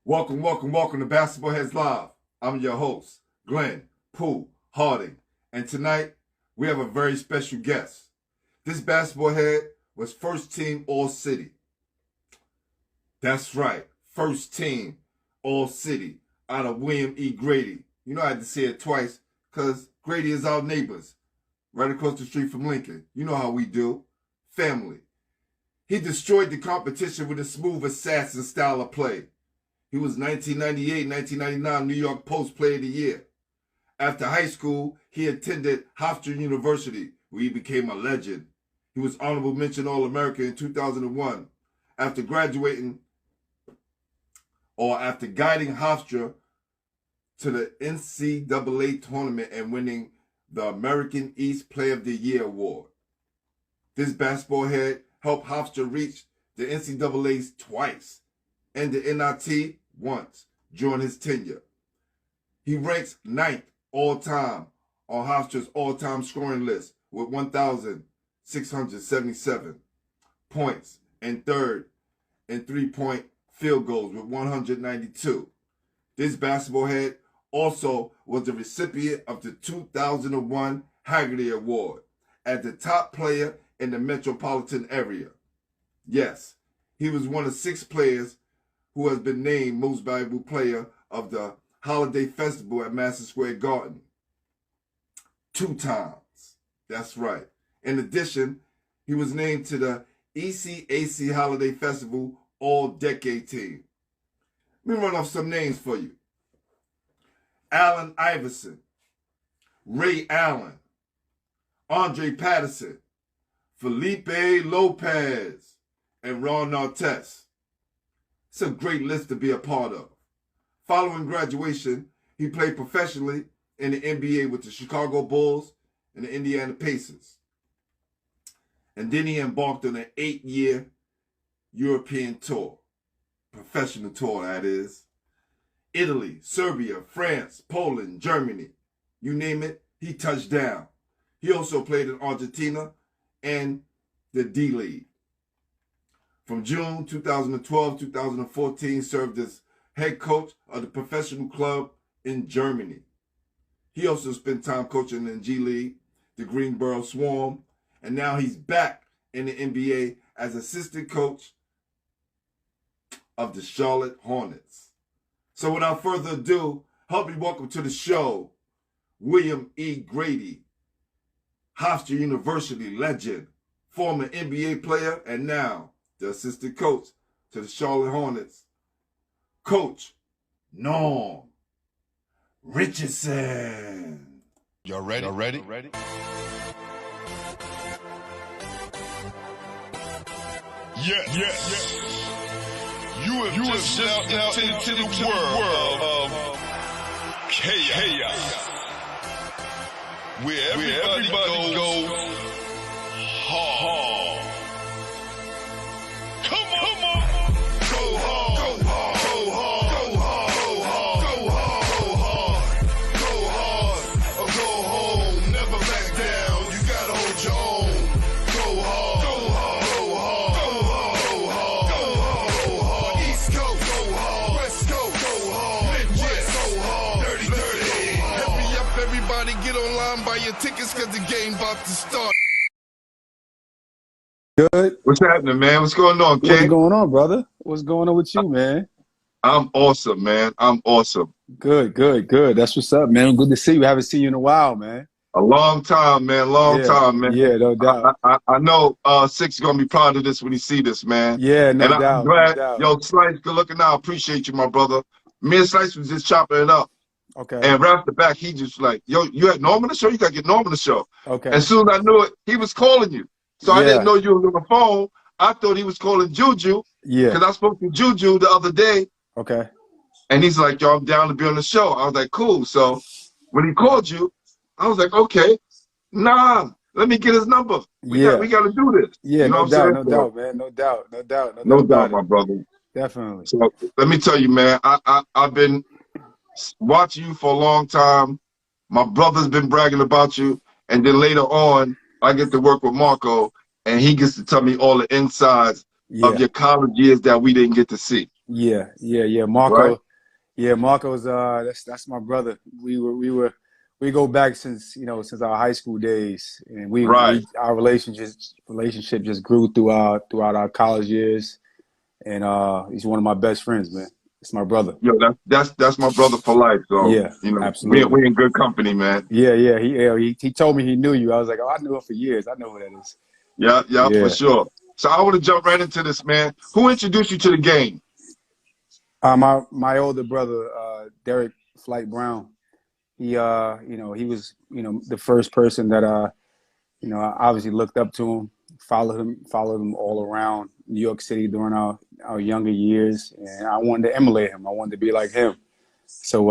Welcome to Basketball Heads Live. I'm your host, Glenn Pooh Harding. And tonight, we have a very special guest. This basketball head was first team All-City. That's right, first team All-City out of William E. Grady. You know I had to say it twice because Grady is our neighbors right across the street from Lincoln. You know how we do. Family. He destroyed the competition with a smooth assassin style of play. He was 1998-1999 New York Post Player of the Year. After high school, he attended Hofstra University, where he became a legend. He was honorable mention All-American in 2001. After guiding Hofstra to the NCAA Tournament and winning the American East Player of the Year award. This basketball head helped Hofstra reach the NCAAs twice and the NIT once during his tenure. He ranks 9th all-time on Hofstra's all-time scoring list with 1,677 points, and 3rd in three-point field goals with 192. This basketball head also was the recipient of the 2001 Haggerty Award as the top player in the metropolitan area. Yes, he was one of 6 players who has been named most valuable player of the holiday festival at Madison Square Garden 2 times. That's right. In addition, he was named to the ECAC Holiday Festival All-Decade Team. Let me run off some names for you. Allen Iverson, Ray Allen, Andre Patterson, Felipe Lopez, and Ron Artest. It's a great list to be a part of. Following graduation, he played professionally in the NBA with the Chicago Bulls and the Indiana Pacers. And then he embarked on an 8-year European tour. Professional tour, that is. Italy, Serbia, France, Poland, Germany. You name it, he touched down. He also played in Argentina and the D-League. From June 2012-2014, served as head coach of the professional club in Germany. He also spent time coaching in G League, the Greenboro Swarm, and now he's back in the NBA as assistant coach of the Charlotte Hornets. So without further ado, help me welcome to the show, William E. Grady, Hofstra University legend, former NBA player, and now the assistant coach to the Charlotte Hornets, Coach Norm Richardson. Y'all ready? Yes. You have just stepped into the world of chaos. Where everybody goes hard. Come on. Go hard. Go hard. Go hard. Go hard. Go hard. Go hard. Or go home. Never back down. You gotta hold your own. Go hard. Go hard. Go hard. Go hard. Go hard. Go hard. East Coast. Go hard. West Coast. Go hard. Midwest. Go hard. Dirty. Hurry up, everybody. Get online. Buy your tickets cause the game about to start. Good. What's happening, man? What's going on, King? What's going on, brother? What's going on with you, man? I'm awesome, man. I'm awesome. Good. That's what's up, man. Good to see you. Haven't seen you in a while, man. A long time, man. Long time, man. Yeah, no doubt. I know Six is going to be proud of this when he see this, man. Yeah, no and doubt. I'm glad. No doubt. Yo, Slice, good looking out. Appreciate you, my brother. Me and Slice was just chopping it up. Okay. And right off the back, he just like, yo, you had Norm on the show? You got to get Norm on the show. Okay. As soon as I knew it, he was calling you. So I didn't know you were on the phone. I thought he was calling Juju. Yeah. Because I spoke to Juju the other day. Okay. And he's like, yo, I'm down to be on the show. I was like, cool. So when he called you, I was like, okay, nah, let me get his number. We got to do this. Yeah, you know no doubt, man. No doubt, my brother. Definitely. So let me tell you, man, I've been watching you for a long time. My brother's been bragging about you. And then later on, I get to work with Marco, and he gets to tell me all the insides of your college years that we didn't get to see. Yeah. right? Marco's that's my brother. We go back since since our high school days, and Right. our relationship just grew throughout our college years, and he's one of my best friends, man. It's my brother. Yo, that's my brother for life. So, Yeah, we absolutely. in good company, man. Yeah. He told me he knew you. I was like, oh, I knew him for years. I know who that is. Yeah, for Yeah. sure. So I want to jump right into this, man. Who introduced you to the game? My older brother, Derek Flight Brown. He was the first person that I obviously looked up to him, followed him all around New York City during our younger years, and I wanted to emulate him. I wanted to be like him. So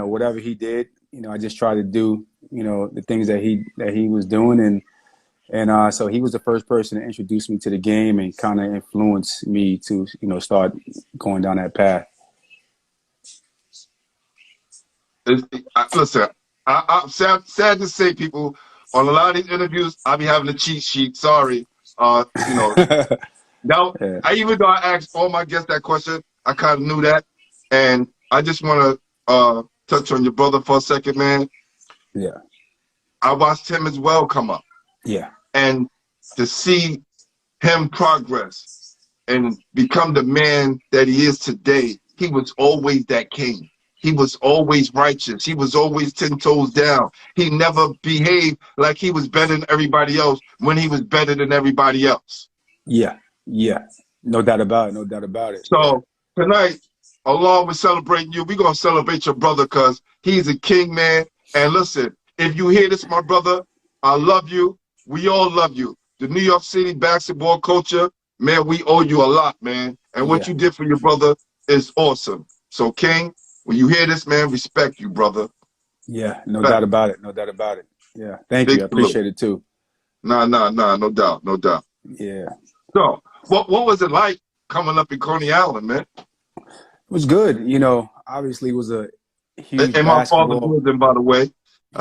whatever he did, I just tried to do the things that he was doing, and so he was the first person to introduce me to the game and kind of influence me to start going down that path. Listen, I'm sad to say, people, on a lot of these interviews, I be having a cheat sheet. Sorry. Now, Yeah, even though I asked all my guests that question, I kind of knew that. And I just want to touch on your brother for a second, man. yeah, I watched him as well come up. yeah, And to see him progress and become the man that he is today, he was always that king. He was always righteous. He was always 10 toes down. He never behaved like he was better than everybody else when he was better than everybody else. yeah, yeah. No doubt about it. No doubt about it. Yeah. So tonight, along with celebrating you, we're going to celebrate your brother because he's a king, man. And listen, if you hear this, my brother, I love you. We all love you. The New York City basketball culture, man, we owe you a lot, man. And what Yeah. you did for your brother is awesome. So, King, when you hear this, man, respect you, brother. Yeah, no doubt about it. No doubt about it. Yeah, thank Big you. I salute. appreciate it too. Nah, no doubt, no doubt. Yeah, So, what was it like coming up in Coney Island, man? it was good. Obviously, it was a huge In my father's basketball. building, by the way.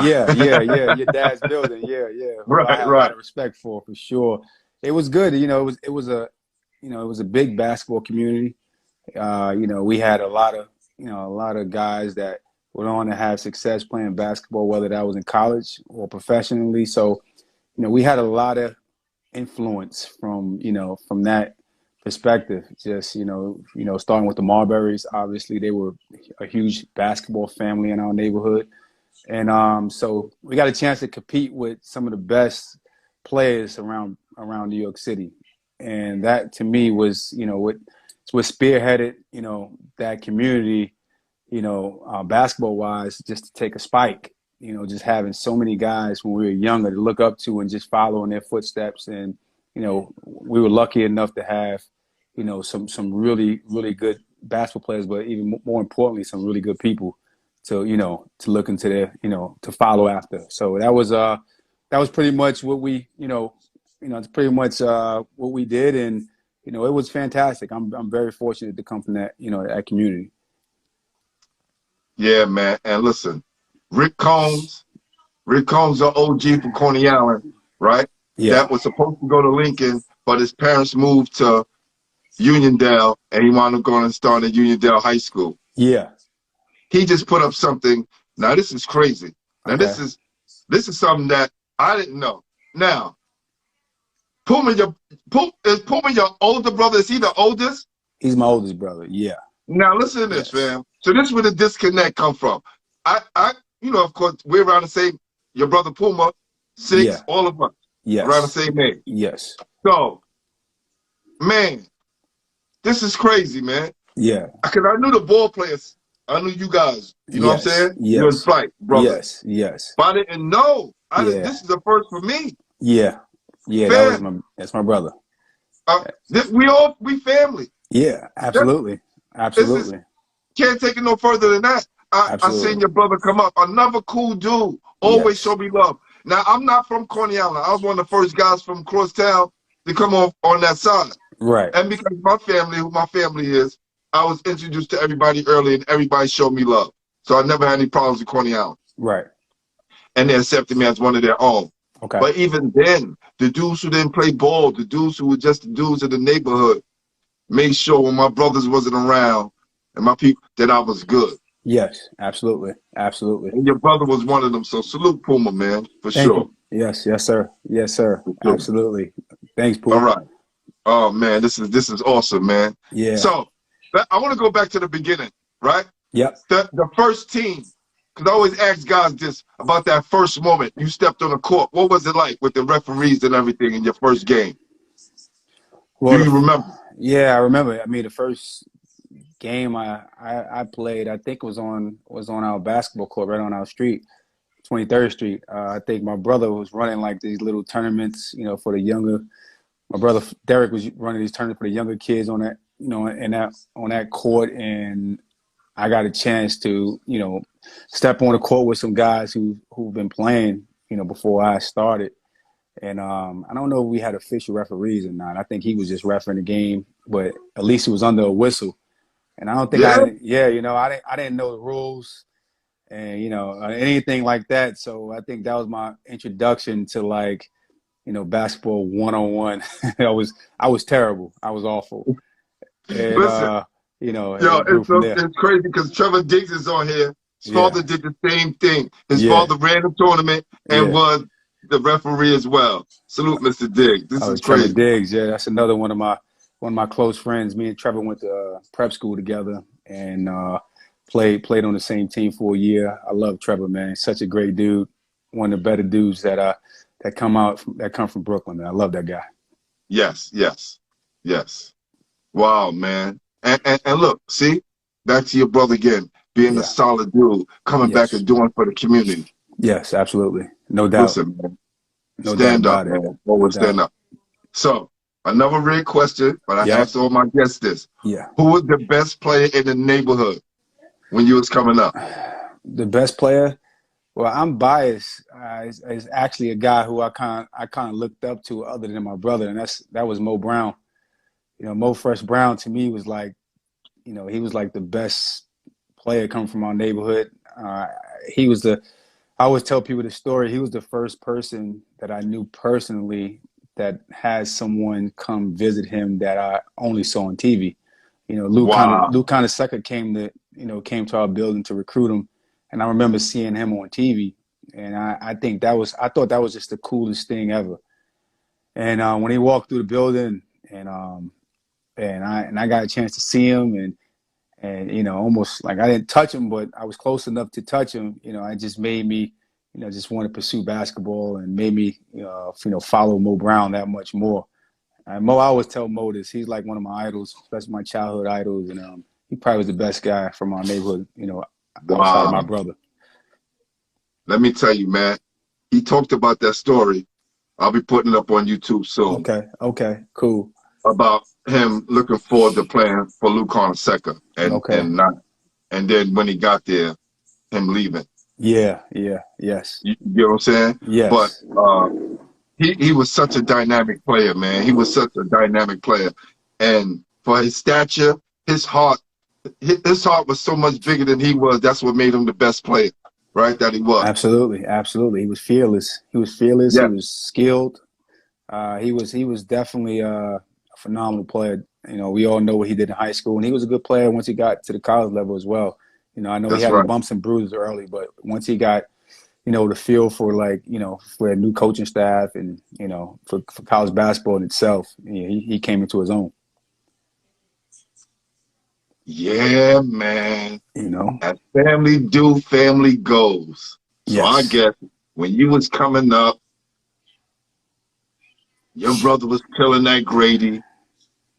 Yeah. Your dad's building. Yeah. Who I Right, had a lot right. of respect for sure. It was good. It was a big basketball community. We had a lot of guys that went on to have success playing basketball, whether that was in college or professionally. So, we had a lot of influence from that perspective. Just starting with the Marburys. Obviously, they were a huge basketball family in our neighborhood, and so we got a chance to compete with some of the best players around New York City, and that to me was what spearheaded that community, basketball wise, just to take a spike. Just having so many guys when we were younger to look up to and just follow in their footsteps. And, we were lucky enough to have, some really, really good basketball players, but even more importantly, some really good people to look into their, to follow after. So that was pretty much what we, it's pretty much what we did. And, it was fantastic. I'm very fortunate to come from that, that community. Yeah, man. And listen, Rick Combs, the OG from Coney Island, right? Yeah. That was supposed to go to Lincoln, but his parents moved to Uniondale, and he wound up going and starting at Uniondale High School. Yeah. He just put up something. Now, this is crazy. Now, Okay. this is something that I didn't know. Now, is Puma your older brother? Is he the oldest? He's my oldest brother. Yeah. Now, listen to this, fam. So this is where the disconnect come from. Of course, we're around the same, your brother Puma, 6, Yeah. all of us, Yes. around the same age. Yes. So, man, this is crazy, man. Yeah. Because I knew the ball players. I knew you guys. You know what I'm saying? Yes. You're in flight, brother. Yes. But I didn't know. Yeah. This is the first for me. Yeah. Fam. That's my brother. We family. Yeah, absolutely. Can't take it no further than that. I seen your brother come up. Another cool dude. Always show me love. Now, I'm not from Coney Island. I was one of the first guys from crosstown to come on that side. Right. And because my family, who my family is, I was introduced to everybody early and everybody showed me love. So I never had any problems with Coney Island. Right. And they accepted me as one of their own. Okay. But even then, the dudes who didn't play ball, the dudes who were just the dudes in the neighborhood, made sure when my brothers wasn't around and my people that I was good. Yes, absolutely, absolutely. And your brother was one of them. So salute Puma, man, for Thank sure. you. Yes, yes, sir. Yes, sir. For sure. Absolutely. Thanks, Pooh. All right. Oh man, this is awesome, man. Yeah. So I want to go back to the beginning, right? Yep. The first team, because I always ask guys this about that first moment you stepped on the court. What was it like with the referees and everything in your first game? Well, Do you remember? Yeah, I remember. I mean, the first game I played, I think was on our basketball court right on our street, 23rd Street. I think my brother was running like these little tournaments, you know, for the younger. My brother Derek was running these tournaments for the younger kids on that, you know, on that court, and I got a chance to, you know, step on the court with some guys who've been playing, you know, before I started. And I don't know if we had official referees or not. I think he was just refereeing the game, but at least it was under a whistle. And I don't think you know, I didn't know the rules and, you know, anything like that. So I think that was my introduction to, like, you know, basketball 101. I was terrible. I was awful. And, Listen, you know, it's crazy because Trevor Diggs is on here. His father did the same thing. His father ran the tournament and was the referee as well. Salute, Mr. Diggs. This is crazy. Trevor Diggs, yeah, that's another one of my close friends. Me and Trevor went to prep school together and played on the same team for a year. I love Trevor, man. Such a great dude. One of the better dudes that come from Brooklyn, man. I love that guy. Yes. Wow, man. And look, see, back to your brother again, being a solid dude, coming back and doing for the community. Yes, absolutely. No doubt. Listen, man. No Stand doubt up, man. Always stand up. So, another real question, but I asked all my guests this. Yeah. Who was the best player in the neighborhood when you was coming up? The best player? Well, I'm biased. It's actually a guy who I kind of looked up to other than my brother, and that was Mo Brown. You know, Mo Fresh Brown to me was like, you know, he was like the best player coming from our neighborhood. He was I always tell people the story. He was the first person that I knew personally that had someone come visit him that I only saw on TV. You know, Lou Conasecca came to our building to recruit him, and I remember seeing him on TV, and I thought that was just the coolest thing ever. And when he walked through the building, and I got a chance to see him, and you know, almost like I didn't touch him, but I was close enough to touch him. You know, it just made me, you know, just want to pursue basketball, and made me, you know, follow Mo Brown that much more. Mo, I always tell Mo this. He's like one of my idols, especially my childhood idols, and he probably was the best guy from our neighborhood, you know, outside of my brother. Let me tell you, man. He talked about that story. I'll be putting it up on YouTube soon. Okay, cool. About him looking forward to playing for Lou Conasecca and then when he got there, him leaving. Yes. You get what I'm saying? Yes. But he was such a dynamic player, man. He was such a dynamic player, and for his stature, his heart was so much bigger than he was. That's what made him the best player, right? That he was. Absolutely. He was fearless. He was skilled. He was definitely a phenomenal player. You know, we all know what he did in high school, and he was a good player once he got to the college level as well. You know, I know he had bumps and bruises early, but once he got, you know, the feel for, like, you know, for a new coaching staff and, you know, for college basketball in itself, you know, he came into his own. Yeah, man. You know, as family do, family goes. So I guess when you was coming up, your brother was killing that Grady.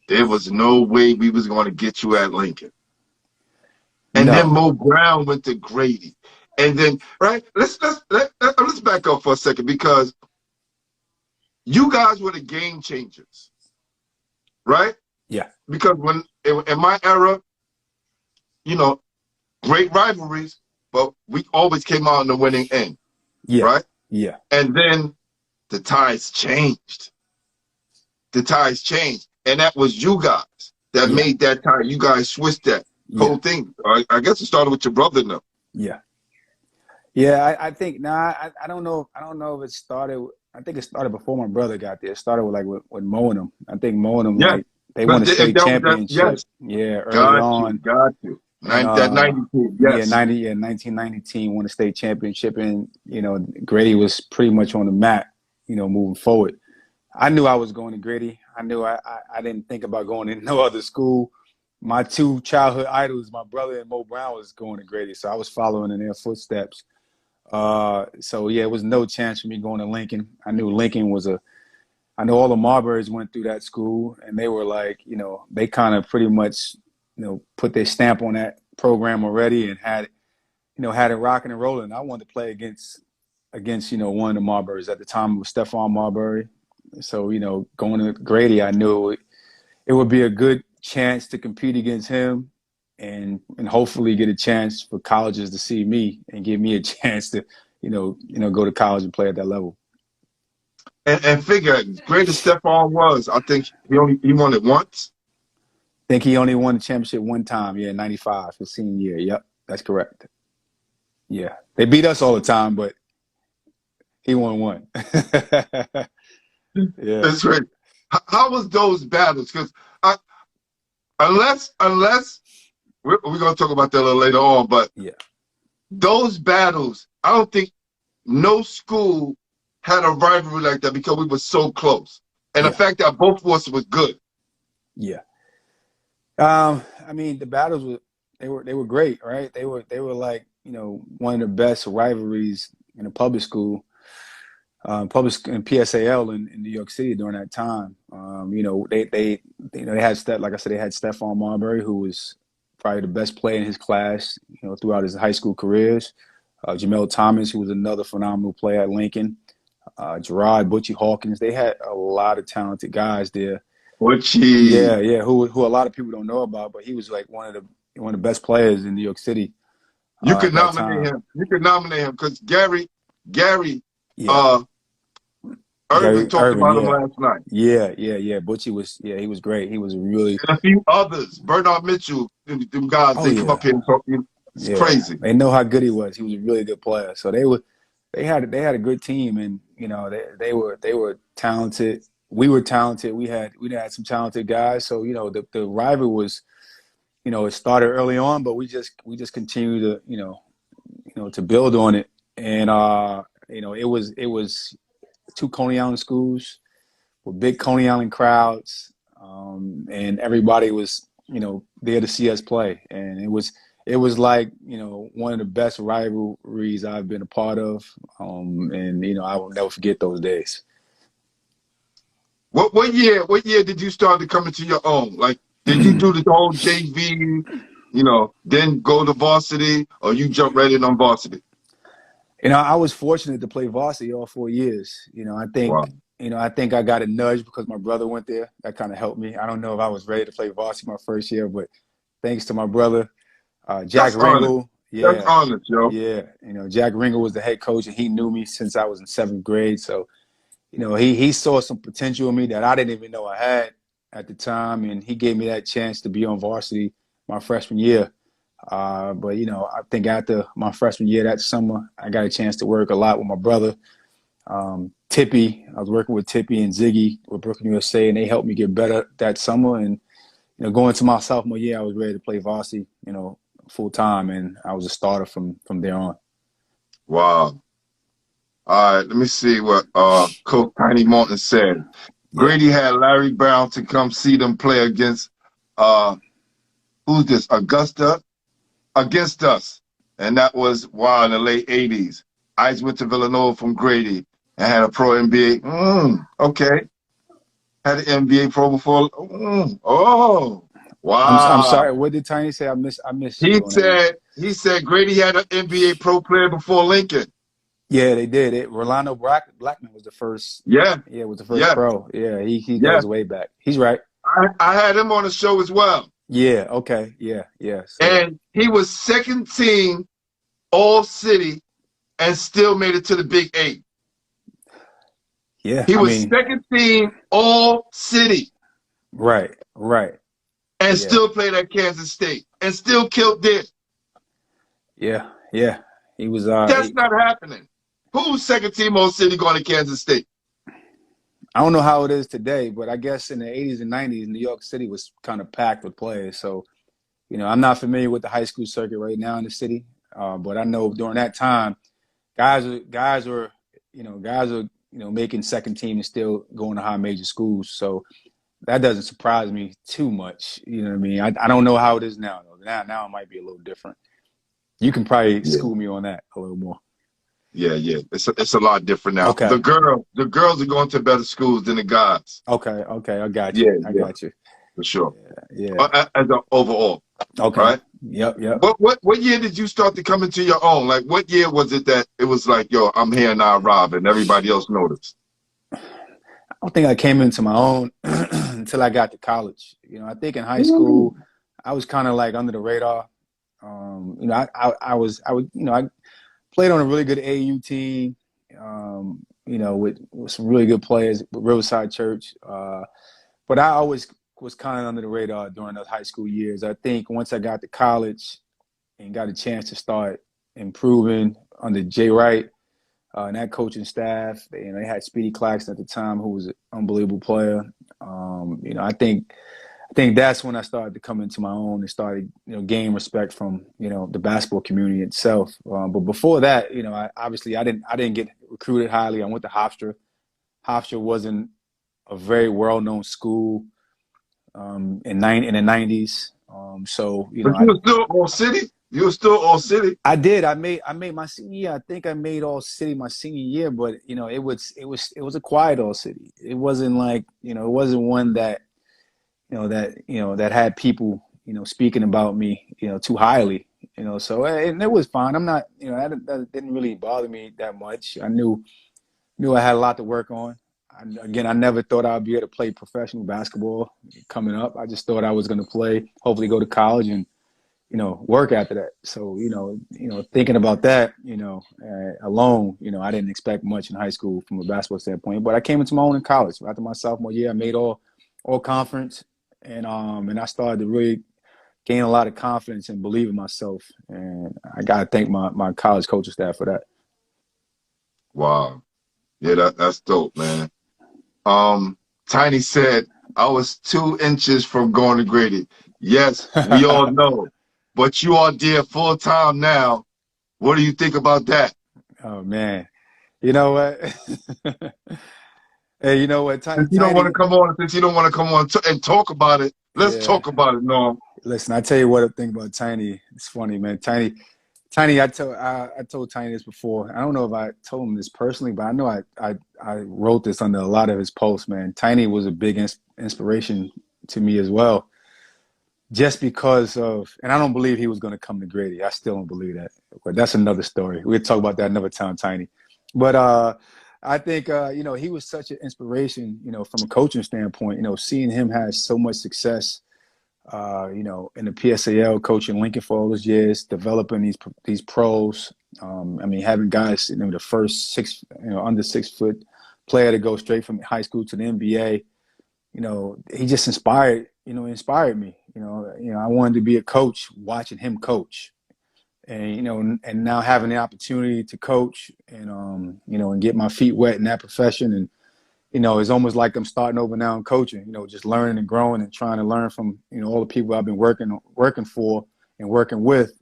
There was no way we was going to get you at Lincoln. And then Mo Brown went to Grady. And then, right, let's back up for a second, because you guys were the game changers, right? Yeah. Because when in my era, you know, great rivalries, but we always came out on the winning end, right? Yeah. And then the tides changed. And that was you guys that made that tide. You guys switched that whole thing. I guess it started with your brother now. Yeah, I think I don't know if it started. I think it started before my brother got there. It started with Mo and him. I think Mo and him like They won a If state that was that, championship. yes. Yeah, early Got you, on. got you. And That 92, yeah, yes. 1990 team won a state championship, and Grady was pretty much on the map, moving forward. I knew I was going to Grady. I knew I didn't think about going to no other school. My two childhood idols, my brother and Mo Brown, was going to Grady, so I was following in their footsteps. So yeah, it was no chance for me going to Lincoln. I knew Lincoln was I know all the Marburys went through that school, and they were like, they kind of pretty much, put their stamp on that program already and had it rocking and rolling. I wanted to play against one of the Marburys. At the time, it was Stephon Marbury. So, going to Grady, I knew it would be a good chance to compete against him and hopefully get a chance for colleges to see me and give me a chance to, go to college and play at that level. And figure, great as Stephon was, I think he won it once. I think he only won the championship one time, 95, his senior year. Yep, that's correct. Yeah. They beat us all the time, but he won one. Yeah. That's right. How was those battles? Because unless we're going to talk about that a little later on, but yeah, those battles, I don't think no school had a rivalry like that because we were so close. And the fact that both of us was good. Yeah. I mean, the battles they were great, right? They were like, one of the best rivalries in a public school. Public in PSAL in New York City during that time. They had like I said, they had Stephon Marbury, who was probably the best player in his class, throughout his high school careers. Jamel Thomas, who was another phenomenal player at Lincoln. Gerard Butchie Hawkins. They had a lot of talented guys there. Butchie. Yeah, who a lot of people don't know about, but he was like one of the best players in New York City. You could nominate him. You could nominate him because Gary. Irvin talked about him last night. Yeah. Butchie was, he was great. He was really. And a few others. Bernard Mitchell, them guys, they come up here and talk. It's crazy. They know how good he was. He was a really good player. So they had a good team, and they were talented. We were talented. We had some talented guys. So the rival was, it started early on, but we just continued to to build on it, and it was two Coney Island schools with big Coney Island crowds, and everybody was there to see us play, and it was like one of the best rivalries I've been a part of, and I will never forget those days. What year did you start to come into your own? Like, did you do the whole JV, then go to varsity, or you jump right in on varsity? I was fortunate to play varsity all 4 years. I think, wow. I think I got a nudge because my brother went there. That kind of helped me. I don't know if I was ready to play varsity my first year, but thanks to my brother, Jack Ringel. Yeah, that's honest, yo. Yeah, Jack Ringel was the head coach, and he knew me since I was in 7th grade. So, he saw some potential in me that I didn't even know I had at the time, and he gave me that chance to be on varsity my freshman year. But I think after my freshman year that summer, I got a chance to work a lot with my brother, Tippy. I was working with Tippy and Ziggy with Brooklyn USA, and they helped me get better that summer. And going to my sophomore year, I was ready to play varsity, full time, and I was a starter from there on. Wow. All right, let me see what Coach Tiny Martin said. Yeah. Grady had Larry Brown to come see them play against who's this? Augusta against us, and that was in the late '80s. Ice went to Villanova from Grady and had a pro NBA. Okay, had an NBA pro before. Oh, wow! I'm sorry. What did Tiny say? I missed. He said Grady had an NBA pro player before Lincoln. Yeah, they did. Rolando Blackman was the first. Yeah, was the first pro. Yeah, he goes way back. He's right. I had him on the show as well. Yeah. Okay. Yeah. So, and he was second team All City and still made it to the Big 8. Yeah. He was second team All City. Right. And still played at Kansas State and still killed this. Yeah. He was. That's not happening. Who's second team All City going to Kansas State? I don't know how it is today, but I guess in the 80s and 90s, New York City was kind of packed with players. So, I'm not familiar with the high school circuit right now in the city, but I know during that time, guys are making second team and still going to high major schools. So that doesn't surprise me too much. You know what I mean? I don't know how it is now, though. Now it might be a little different. You can probably school me on that a little more. Yeah. It's a lot different now. Okay. The girls are going to better schools than the guys. Okay. I got you. I got you. For sure. Yeah. As an overall. Okay. Right? Yep. What year did you start to come into your own? Like, what year was it that it was like, yo, I'm here now, Rob, and everybody else noticed? I don't think I came into my own until I got to college. I think in high school, I was kind of like under the radar. I played on a really good AAU team, with some really good players with Riverside Church. But I always was kind of under the radar during those high school years. I think once I got to college and got a chance to start improving under Jay Wright and that coaching staff, they had Speedy Claxton at the time, who was an unbelievable player. I think that's when I started to come into my own and started, gain respect from, the basketball community itself. But before that, I didn't get recruited highly. I went to Hofstra. Hofstra wasn't a very well-known school in the 90s. So, But you were still all city? You were still all city? I did. I made my senior year. I think I made all city my senior year, but, it was a quiet all city. It wasn't like, it wasn't one that, that had people, speaking about me, too highly, so, and it was fine. I'm not, that didn't really bother me that much. I knew I had a lot to work on. I never thought I'd be able to play professional basketball coming up. I just thought I was going to play, hopefully go to college and, work after that. So, thinking about that, alone, I didn't expect much in high school from a basketball standpoint, but I came into my own in college. After my sophomore year, I made all conference. And I started to really gain a lot of confidence and believe in myself. And I got to thank my college coaching staff for that. Wow. Yeah, that's dope, man. Tiny said, I was 2 inches from going to Grady. Yes, we all know. But you are there full time now. What do you think about that? Oh, man. You know what? Hey, you know what? Since you don't want to come on and talk about it, let's talk about it, Norm. Listen, I tell you what I think about Tiny. It's funny, man. Tiny. I told Tiny this before. I don't know if I told him this personally, but I know I wrote this under a lot of his posts, man. Tiny was a big inspiration to me as well, just because of, and I don't believe he was going to come to Grady. I still don't believe that, but that's another story. We'll talk about that another time, Tiny. But I think, he was such an inspiration, from a coaching standpoint, seeing him have so much success, in the PSAL, coaching Lincoln for all those years, developing these pros. Having guys, the first under 6 foot player to go straight from high school to the NBA, he just inspired me. I wanted to be a coach watching him coach. And, and now having the opportunity to coach and, and get my feet wet in that profession. And, it's almost like I'm starting over now in coaching, just learning and growing and trying to learn from, all the people I've been working for and working with.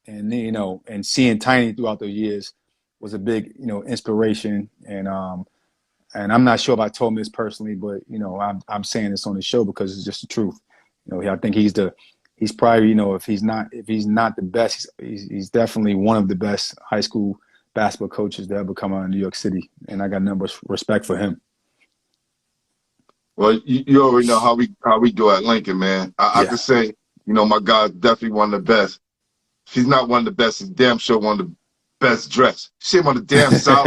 And, and seeing Tiny throughout the years was a big, inspiration. And I'm not sure if I told him this personally, but, I'm saying this on the show because it's just the truth. I think he's probably, if he's not the best, he's definitely one of the best high school basketball coaches to ever come out of New York City. And I got nothing but respect for him. Well, you already know how we do at Lincoln, man. I could say, my guy's definitely one of the best. If he's not one of the best, he's damn sure one of the best dressed. See him on the damn South,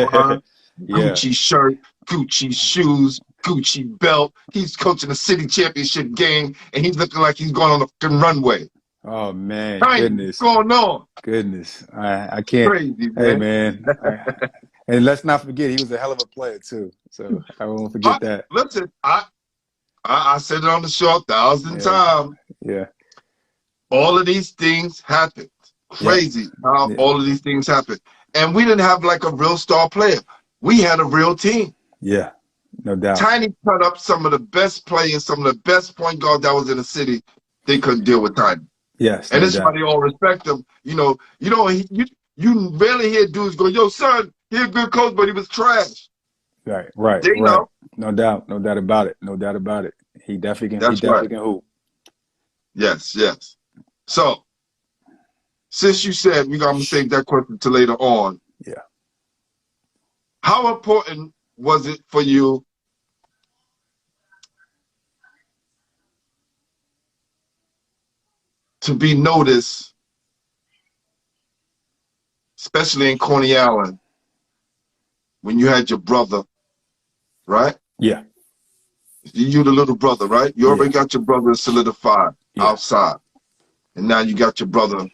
Gucci shirt, Gucci shoes, Gucci belt. He's coaching a city championship game, and he's looking like he's going on a fucking runway. Oh, man. Goodness. What's going on? Goodness. I can't. Crazy, man. Hey, man. And let's not forget, he was a hell of a player, too. So I won't forget that. Listen, I said it on the show 1,000 times. Yeah. All of these things happen. Crazy how all of these things happen. And we didn't have like a real star player. We had a real team. Yeah. No doubt. Tiny cut up some of the best players, some of the best point guards that was in the city. They couldn't deal with Tiny. Yes, And no this is why doubt. they all respect him. You rarely hear dudes go, "Yo, son, he's a good coach, but he was trash." Right, right, They right. know. No doubt about it. No doubt about it. He definitely can. He That's right. definitely can hoop. Yes, yes. So, since you said I'm gonna save that question to later on, Yeah. how important was it for you to be noticed, especially in Coney Island, when you had your brother, right? Yeah. You the little brother, right? You already got your brother solidified outside. And now you got your brother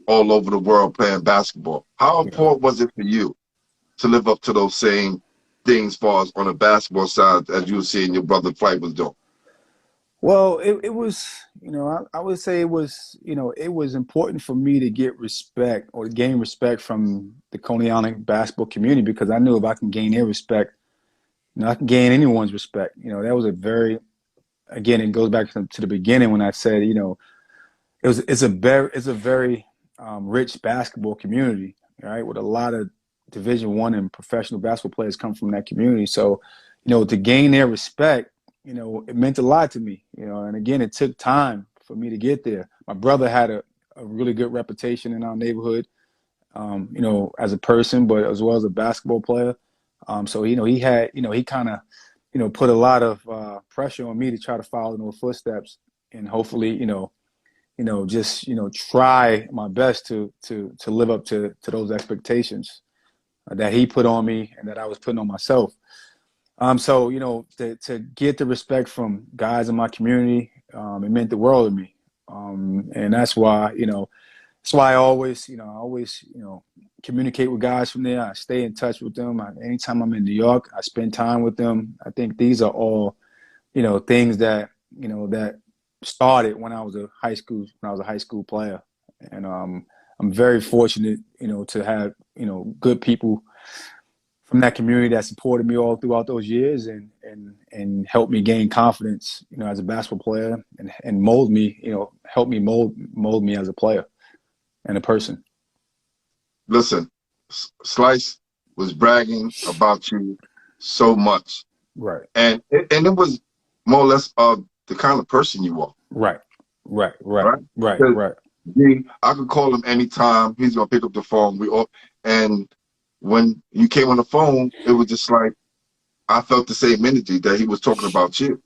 all over the world playing basketball. How important was it for you to live up to those same things as far as on the basketball side as you were seeing your brother Flight was doing? Well, it was, I would say it was, it was important for me to get respect or to gain respect from the Coney Island basketball community, because I knew if I can gain their respect, I can gain anyone's respect. That was a very, again, it goes back to the beginning when I said, it's a very rich basketball community, right? With a lot of Division I and professional basketball players come from that community. So, to gain their respect, it meant a lot to me, and again, it took time for me to get there. My brother had a really good reputation in our neighborhood, as a person, but as well as a basketball player. So, he had, he kind of, put a lot of pressure on me to try to follow in those footsteps and hopefully, just, try my best to live up to those expectations that he put on me and that I was putting on myself. So, to get the respect from guys in my community, it meant the world to me. And that's why, I always, communicate with guys from there. I stay in touch with them. Anytime I'm in New York, I spend time with them. I think these are all, things that, that started when I was a high school player. And I'm very fortunate, to have, good people from that community that supported me all throughout those years and helped me gain confidence, as a basketball player and mold me, help me mold me as a player and a person. Listen, Slice was bragging about you so much. Right. And it was more or less the kind of person you are. Right. I could call him anytime. He's gonna pick up the phone. And when you came on the phone, it was just like I felt the same energy that he was talking about you.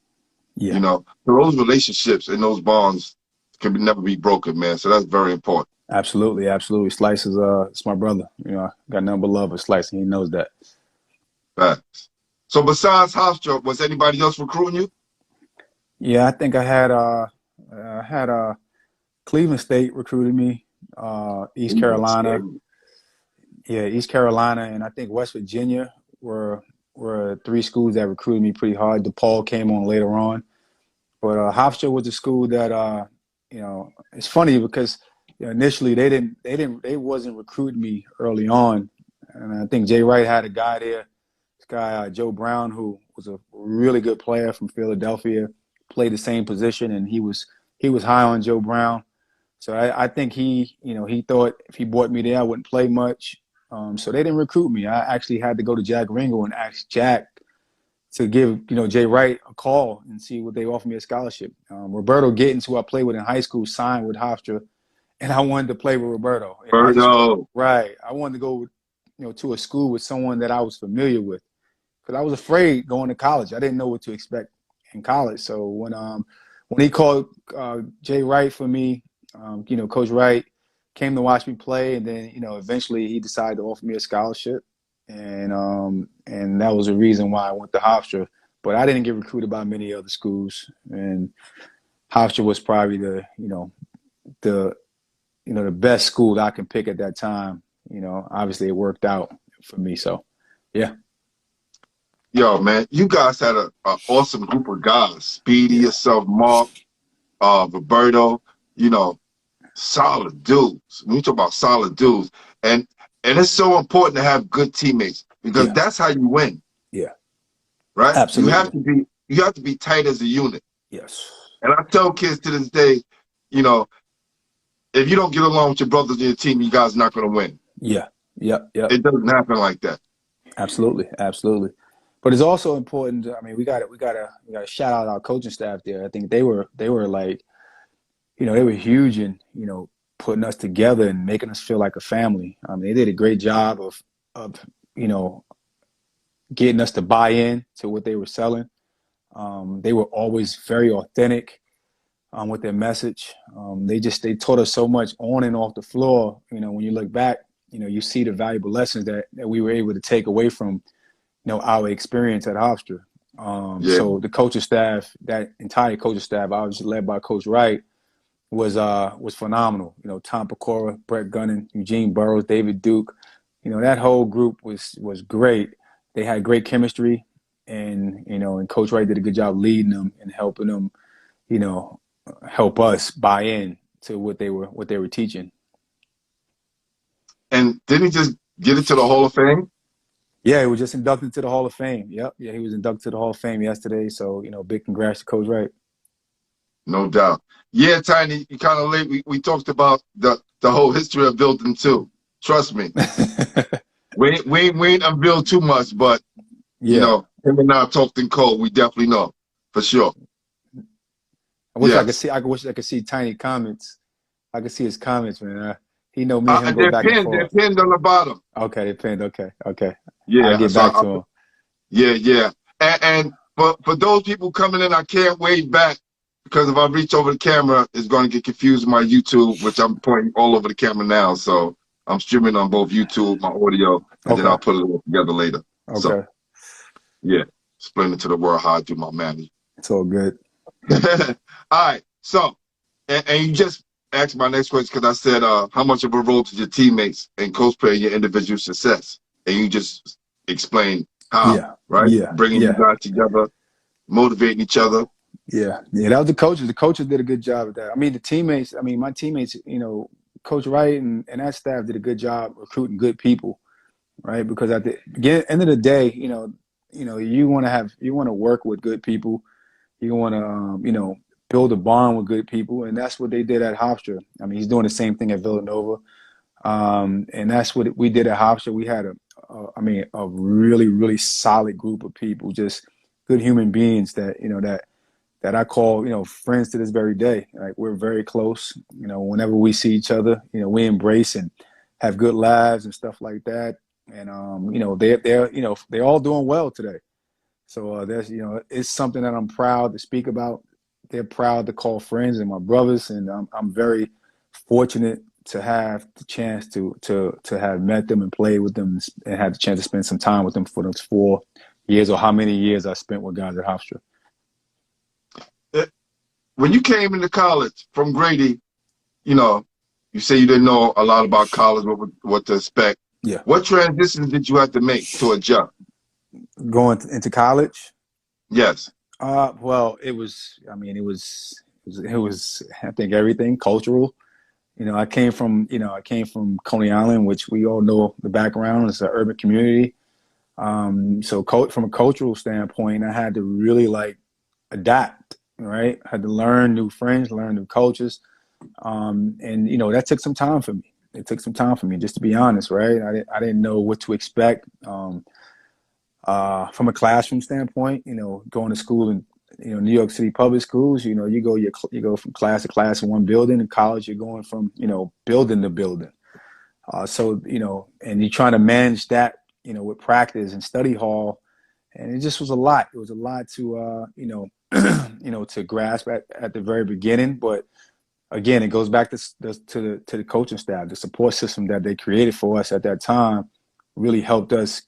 Yeah. So those relationships and those bonds can never be broken, man. So that's very important. Absolutely. Slice is it's my brother. I got nothing but love for Slice, and he knows that. Facts. So besides Hofstra, was anybody else recruiting you? Yeah, I think I had Cleveland State recruited me, East Carolina. Yeah, East Carolina, and I think West Virginia were three schools that recruited me pretty hard. DePaul came on later on, but Hofstra was a school that it's funny because initially they wasn't recruiting me early on, and I think Jay Wright had a guy there, this guy Joe Brown, who was a really good player from Philadelphia, played the same position, and he was high on Joe Brown. So I think he thought if he brought me there, I wouldn't play much. So they didn't recruit me. I actually had to go to Jack Ringo and ask Jack to give, Jay Wright a call and see what they offer me a scholarship. Roberto Gittins, who I played with in high school, signed with Hofstra, and I wanted to play with Roberto. Right. I wanted to go, to a school with someone that I was familiar with, because I was afraid going to college. I didn't know what to expect in college. So when he called Jay Wright for me, Coach Wright came to watch me play, and then eventually he decided to offer me a scholarship, and that was the reason why I went to Hofstra. But I didn't get recruited by many other schools, and Hofstra was probably the best school that I can pick at that time. Obviously it worked out for me, so yeah. Yo, man, you guys had an awesome group of guys. Speedy, yourself, Mark, Roberto, solid dudes. When you talk about solid dudes, and it's so important to have good teammates, because that's how you win. Yeah. right? Absolutely. You have to be tight as a unit. Yes. And I tell kids to this day, you know, if you don't get along with your brothers in your team, you guys are not going to win. Yeah. Yep. Yep. It doesn't happen like that. Absolutely. Absolutely. But it's also important. I mean, we got to shout out our coaching staff there. I think they were like, you know, they were huge in, you know, putting us together and making us feel like a family. I mean, they did a great job of, you know, getting us to buy in to what they were selling. They were always very authentic with their message. They taught us so much on and off the floor. You know, when you look back, you know, you see the valuable lessons that we were able to take away from, you know, our experience at Hofstra. So the coaching staff, that entire coaching staff, obviously led by Coach Wright, was phenomenal. You know, Tom Pecora, Brett Gunnan, Eugene Burrows, David Duke. You know, that whole group was great. They had great chemistry, and you know, and Coach Wright did a good job leading them and helping them, you know, help us buy in to what they were teaching. And didn't he just get into the Hall of Fame? Yeah, he was just inducted into the Hall of Fame. Yep. Yeah, he was inducted to the Hall of Fame yesterday. So, you know, big congrats to Coach Wright. No doubt. Yeah, Tiny, you kind of late. We talked about the whole history of building too. Trust me. we ain't unveiled too much, but you know, him and I talked in code. We definitely know for sure. I wish I could see Tiny comments. I could see his comments, man. He know me and him go back and forth. They're pinned on the bottom. Okay, they're pinned. Okay. Yeah, I'll get back to him. Yeah. And for those people coming in, I can't wave back because if I reach over the camera, it's going to get confused with my YouTube, which I'm pointing all over the camera now. So I'm streaming on both YouTube, my audio, and then I'll put it all together later. Okay. So, yeah, explain it to the world how I do my management. It's all good. All right. So, and you just asked my next question because I said, how much of a role did your teammates and coach play in your individual success? And you just explained how, right? Yeah. Bringing you guys together, motivating each other. Yeah. That was the coaches. The coaches did a good job at that. I mean, my teammates, you know, Coach Wright and that staff did a good job recruiting good people, right? Because at the end of the day, you know, you want to work with good people. You want to, you know, build a bond with good people, and that's what they did at Hofstra. I mean, he's doing the same thing at Villanova, and that's what we did at Hofstra. We had a really, really solid group of people, just good human beings that, you know, that I call, you know, friends to this very day. Like, we're very close. You know, whenever we see each other, you know, we embrace and have good lives and stuff like that. And you know, they're all doing well today. So that's, you know, it's something that I'm proud to speak about. They're proud to call friends and my brothers, and I'm very fortunate to have the chance to have met them and played with them and had the chance to spend some time with them for those 4 years or how many years I spent with guys at Hofstra. When you came into college from Grady, you know, you say you didn't know a lot about college, what to expect. Yeah. What transitions did you have to make to adjust? Going into college? Yes. Well, it was I think everything cultural. You know, I came from Coney Island, which we all know the background. It's an urban community. So from a cultural standpoint, I had to really adapt, right? I had to learn new friends, learn new cultures. And, you know, that took some time for me. It took some time for me, just to be honest, right? I didn't know what to expect. From a classroom standpoint, you know, going to school in, you know, New York City public schools, you know, you go from class to class in one building. In college, you're going from, you know, building to building. So, you know, and you're trying to manage that, you know, with practice and study hall, and it just was a lot. It was a lot to, you know, to grasp at the very beginning. But again, it goes back to the coaching staff. The support system that they created for us at that time really helped us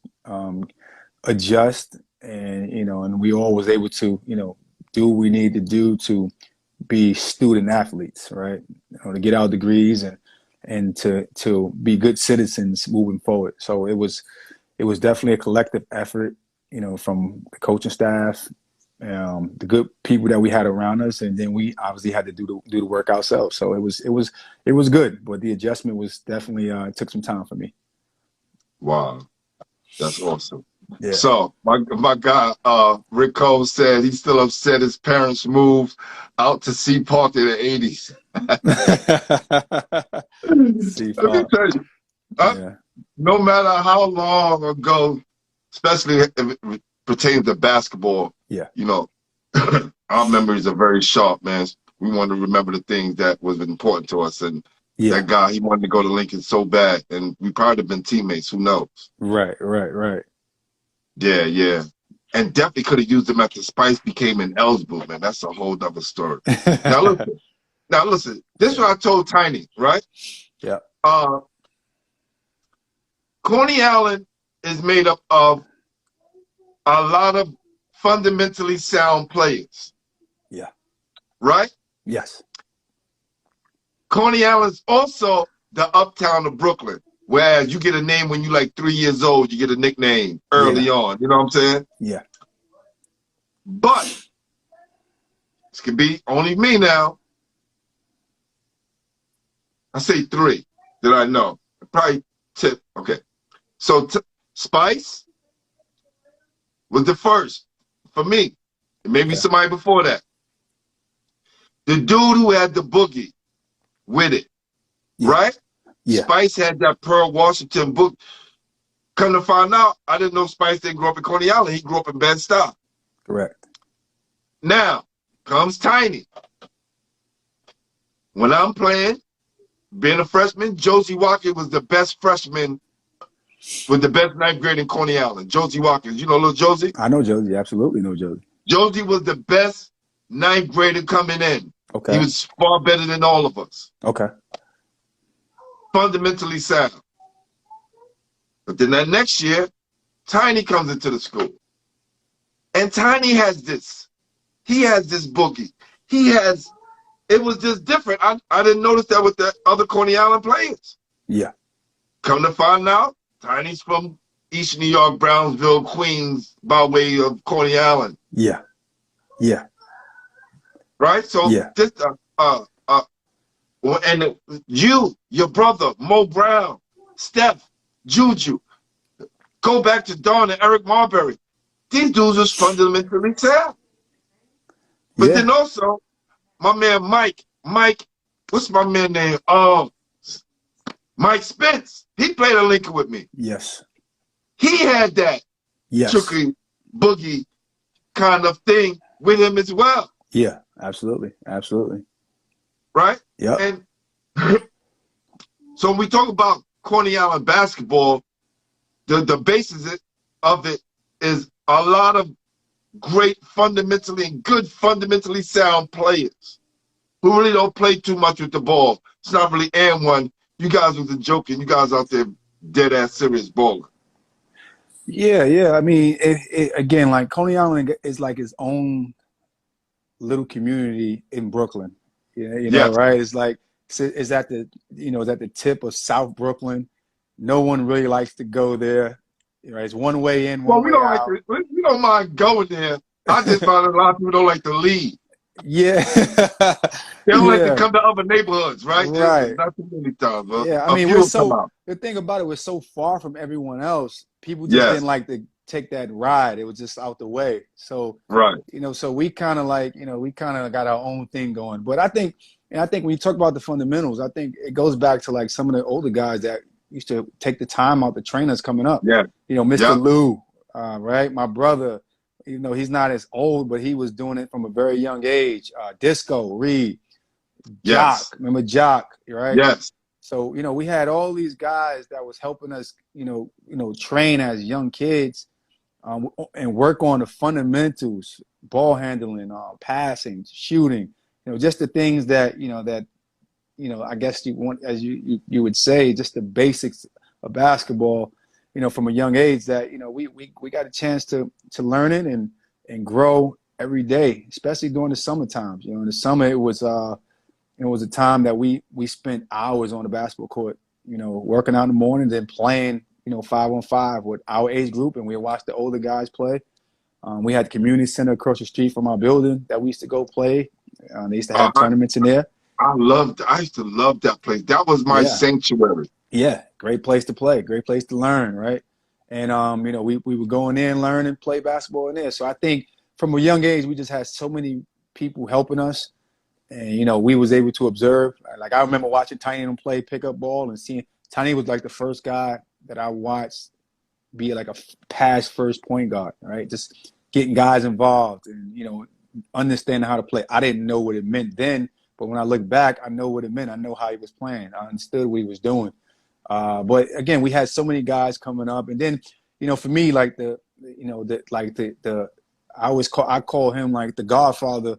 adjust, and, you know, and we all was able to, you know, do what we need to do to be student athletes, right? You know, to get our degrees and to be good citizens moving forward. So it was definitely a collective effort, you know, from the coaching staff, the good people that we had around us, and then we obviously had to do the work ourselves. So it was good, but the adjustment was definitely took some time for me. Wow, that's awesome. Yeah. So my guy Rick Cole said he's still upset his parents moved out to Sea Park in the 80s. See, Let me tell you, yeah. no matter how long ago, especially if it pertains to basketball, Yeah. you know, our memories are very sharp, man. We want to remember the things that was important to us. And Yeah. that guy, he wanted to go to Lincoln so bad. And we probably have been teammates. Who knows? Right. Yeah, yeah. And definitely could have used him after Spice became an Ellsbury, man. That's a whole other story. Now listen. This is what I told Tiny, right? Yeah. Coney Island is made up of a lot of fundamentally sound players. Yeah. Right? Yes. Coney Island's also the uptown of Brooklyn. Whereas you get a name when you're like 3 years old, you get a nickname early on. You know what I'm saying? Yeah. But this could be only me now. I say 3 that I know. Probably Tip. Okay. So Spice was the first for me. And maybe somebody before that. The dude who had the boogie with it. Right? Yeah. Spice had that Pearl Washington book. Come to find out, I didn't know Spice didn't grow up in Coney Island. He grew up in Bed-Stuy. Correct. Now comes Tiny. When I'm playing, being a freshman, Josie Watkins was the best freshman with the best 9th grade in Coney Island. Josie Watkins. You know little Josie? I know Josie. Absolutely know Josie. Josie was the best 9th grader coming in. Okay. He was far better than all of us. Okay. Fundamentally sound. But then that next year, Tiny comes into the school. And Tiny has this. He has this boogie. It was just different. I didn't notice that with the other Coney Island players. Yeah. Come to find out, Tiny's from East New York, Brownsville, Queens, by way of Coney Island. Yeah. Yeah. Right? So just and your brother, Mo Brown, Steph, Juju, go back to Don and Eric Marbury. These dudes was fundamentally sound. But then also, my man Mike, what's my man name? Mike Spence. He played a Lincoln with me. Yes. He had that chooky boogie kind of thing with him as well. Yeah, absolutely. Absolutely. Right? Yeah. And so when we talk about Coney Island basketball, the basis of it is a lot of great fundamentally sound players who really don't play too much with the ball. It's not really and one. You guys was a joke and you guys out there dead ass serious balling. Yeah. I mean, again, like Coney Island is like its own little community in Brooklyn. You know, right? It's like it's at the tip of South Brooklyn. No one really likes to go there. Right? It's one way in, one way out. We don't mind going there. I just find a lot of people don't like to leave. Yeah. They don't like to come to other neighborhoods, right? Right. Not too many times. Yeah, I mean, the thing about it was so far from everyone else. People just didn't like to take that ride. It was just out the way. So, so we kind of got our own thing going. But I think when you talk about the fundamentals, I think it goes back to like some of the older guys that used to take the time out to train us coming up. Yeah. You know, Mr. Lou, right? My brother, he's not as old, but he was doing it from a very young age. Disco, Reed, Jock. Remember Jock, right? Yes. So, we had all these guys that was helping us, train as young kids and work on the fundamentals, ball handling, passing, shooting, just the things that, I guess you want, as you would say, just the basics of basketball, from a young age that, we got a chance to learn it and grow every day, especially during the summer times. In the summer, it was a time that we spent hours on the basketball court, working out in the morning, then playing, 5-on-5 with our age group, and we watched the older guys play. We had the community center across the street from our building that we used to go play. They used to have tournaments in there. I used to love that place. That was my sanctuary. Yeah, great place to play, great place to learn, right? And, we were going in, learn and play basketball in there. So I think from a young age, we just had so many people helping us. And, we was able to observe. Like, I remember watching Tiny play pickup ball and seeing Tiny was like the first guy that I watched be like a pass first point guard, right? Just getting guys involved and, understanding how to play. I didn't know what it meant then, but when I look back, I know what it meant. I know how he was playing. I understood what he was doing. But again, we had so many guys coming up, and then, for me, like I call him like the godfather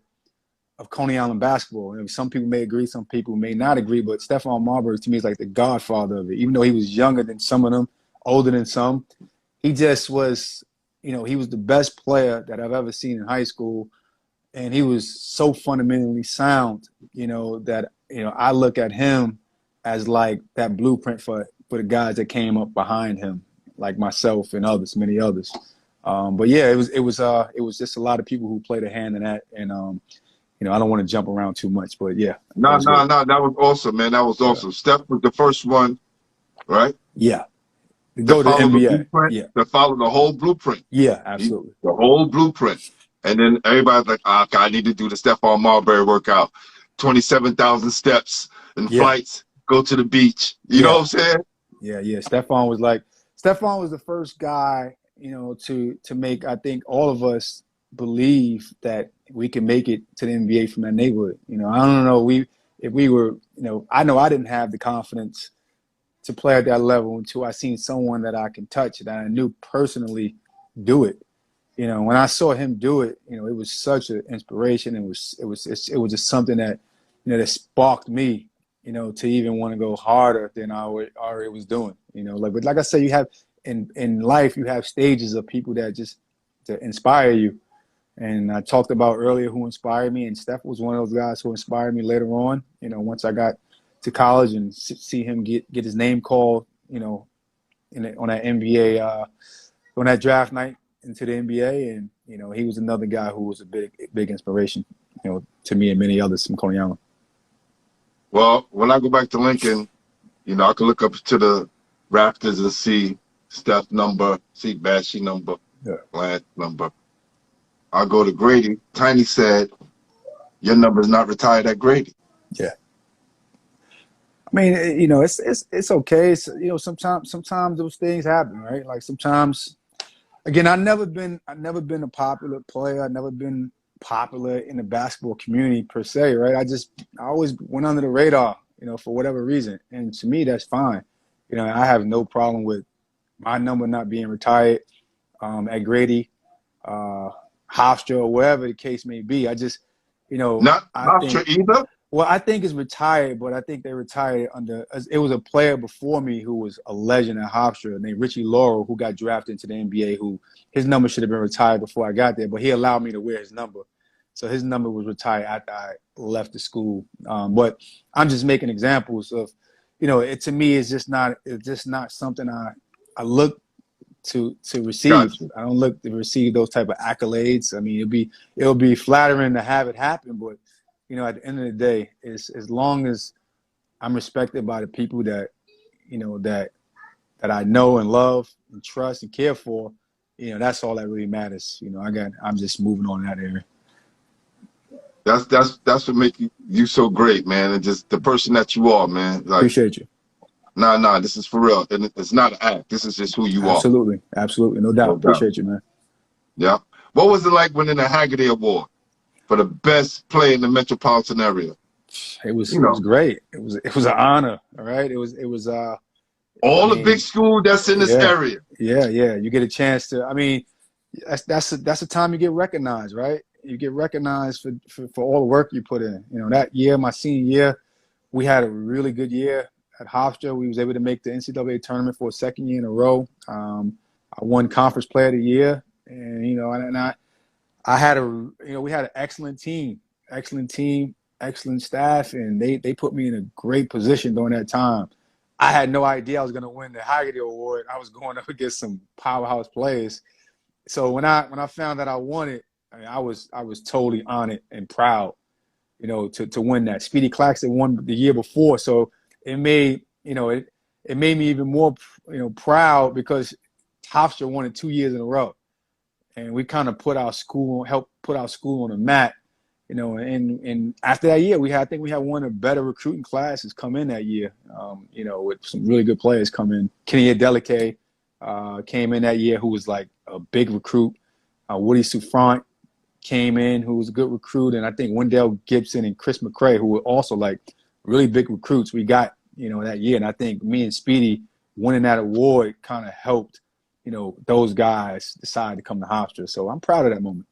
of Coney Island basketball. And some people may agree, some people may not agree, but Stephon Marbury to me is like the godfather of it. Even though he was younger than some of them, older than some, he just was, he was the best player that I've ever seen in high school. And he was so fundamentally sound, that, I look at him as like that blueprint for the guys that came up behind him, like myself and others, many others. But yeah, it was just a lot of people who played a hand in that. And, I don't want to jump around too much, but yeah. No, that was awesome, man. That was awesome. Yeah. Steph was the first one, right? Yeah. To go to NBA. Yeah. To follow the whole blueprint. Yeah, absolutely. The whole blueprint. And then everybody's like, I need to do the Stephon Marbury workout. 27,000 steps and flights, go to the beach. You know what I'm saying? Yeah. Stephon was the first guy, to make, I think, all of us believe that we can make it to the NBA from that neighborhood. I don't know if we were, I know I didn't have the confidence to play at that level until I seen someone that I can touch, that I knew personally do it. When I saw him do it, it was such an inspiration. It was just something that, that sparked me, to even want to go harder than I already was doing. But like I said, you have in life, you have stages of people that just to inspire you. And I talked about earlier who inspired me, and Steph was one of those guys who inspired me later on. Once I got to college and see him get his name called, on that NBA, on that draft night into the NBA, and he was another guy who was a big inspiration, to me and many others from Coney Island. Well, when I go back to Lincoln, I can look up to the Raptors and see Steph number, see Bashy number, Lance number. I'll go to Grady. Tiny said, "Your number is not retired at Grady." Yeah. I mean, it's okay. It's, sometimes those things happen, right? Like sometimes. Again, I've never been a popular player. I've never been popular in the basketball community per se, right? I always went under the radar, for whatever reason. And to me, that's fine. I have no problem with my number not being retired at Grady, Hofstra, or wherever the case may be. I just, Not Hofstra either? Well, I think it's retired, but I think they retired under – it was a player before me who was a legend at Hofstra named Richie Laurel, who got drafted into the NBA, who his number should have been retired before I got there, but he allowed me to wear his number. So his number was retired after I left the school. But I'm just making examples of, to me, it's just not something I look to receive. Gotcha. I don't look to receive those type of accolades. I mean, it'll be flattering to have it happen, but at the end of the day, as long as I'm respected by the people that, that I know and love and trust and care for, that's all that really matters. I'm just moving on in that area. That's what makes you so great, man, and just the person that you are, man. Like, appreciate you. Nah, this is for real, and it's not an act. This is just who you are. Absolutely, no doubt. Appreciate you, man. Yeah. What was it like winning the Haggerty Award for the best player in the metropolitan area? It was great. It was an honor. All right. It was the big school that's in this area. Yeah. You get a chance to. I mean, that's the time you get recognized, right? You get recognized for all the work you put in. That year, my senior year, we had a really good year at Hofstra. We was able to make the NCAA tournament for a second year in a row. I won Conference Player of the Year, and I had we had an excellent team, excellent staff, and they put me in a great position during that time. I had no idea I was going to win the Haggerty Award. I was going up against some powerhouse players. So when I found that I won it, I was totally honored and proud, to win that. Speedy Claxton won the year before, so it made it made me even more proud, because Hofstra won it 2 years in a row, and we kind of helped put our school on the map. And after that year, I think we had one of the better recruiting classes come in that year. With some really good players come in. Kenny Adeleke came in that year, who was like a big recruit. Woody Souffrant came in, who was a good recruit, and I think Wendell Gibson and Chris McCray, who were also like really big recruits. We got that year, and I think me and Speedy winning that award kind of helped those guys decide to come to Hofstra. So I'm proud of that moment.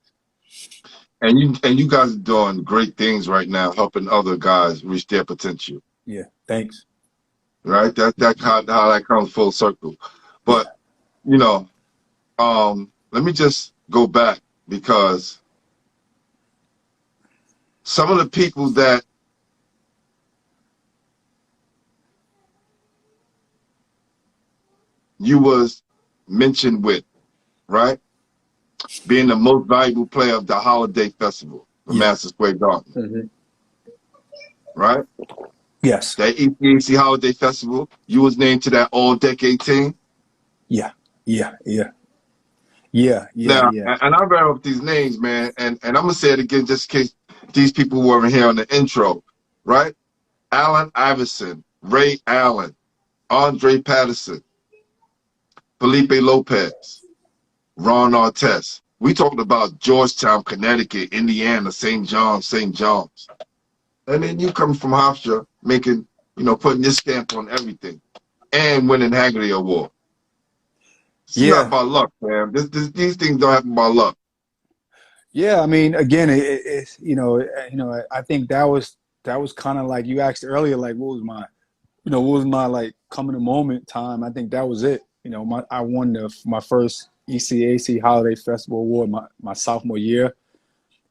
And you guys are doing great things right now, helping other guys reach their potential. Yeah, thanks. Right, how that comes full circle. But let me just go back, because some of the people that you was mentioned with, right? Being the most valuable player of the Holiday Festival, the Madison Square Garden. Mm-hmm. Right? Yes. That ECAC Holiday Festival, you was named to that all-decade team? Yeah. Now, and I read up these names, man, and I'm going to say it again just in case these people weren't here on the intro, right? Allen Iverson, Ray Allen, Andre Patterson, Felipe Lopez, Ron Artest. We talked about Georgetown, Connecticut, Indiana, St. John's. And then you come from Hofstra, making, putting your stamp on everything and winning Haggerty Award. It's not about luck, man. These things don't happen by luck. Yeah, I mean, again, it's I think that was kind of like you asked earlier, like what was my like coming to moment time. I think that was it. I won my first ECAC Holiday Festival Award my sophomore year,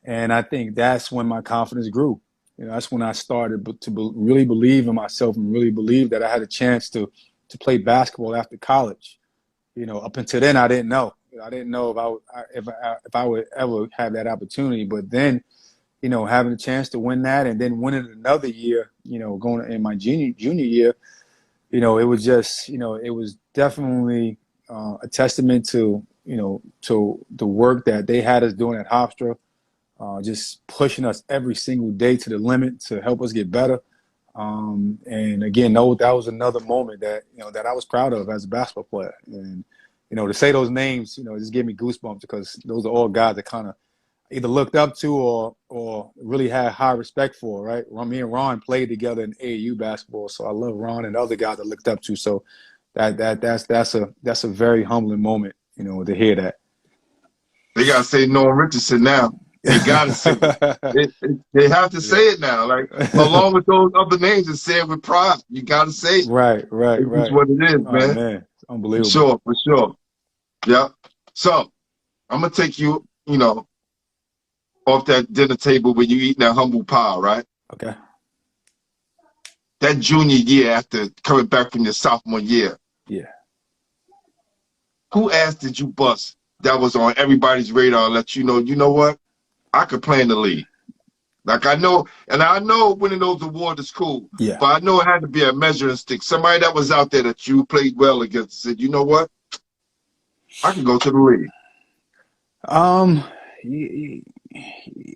and I think that's when my confidence grew. That's when I started to really believe in myself and really believe that I had a chance to play basketball after college. Up until then, I didn't know. I didn't know if I would ever have that opportunity. But then, having a chance to win that and then winning another year, going in my junior year, it was just, it was definitely a testament to the work that they had us doing at Hofstra, just pushing us every single day to the limit to help us get better. And again, that was another moment that, that I was proud of as a basketball player. And, to say those names, just gave me goosebumps, because those are all guys that kind of either looked up to or really had high respect for, right? Me and Ron played together in AAU basketball, so I love Ron and other guys I looked up to. So that's a very humbling moment, to hear that. They gotta say Norm Richardson now. They gotta say it. They have to say it now, like along with those other names, and say it with pride. You gotta say it. Right. It's what it is, man. Man, it's unbelievable. For sure. Yeah. So I'm gonna take you, off that dinner table when you eat that humble pie, right? Okay. That junior year after coming back from your sophomore year. Yeah. Who ass did you bust that was on everybody's radar and let you know what? I could play in the league. Like I know winning those awards is cool. Yeah. But I know it had to be a measuring stick. Somebody that was out there that you played well against said, you know what? I can go to the league.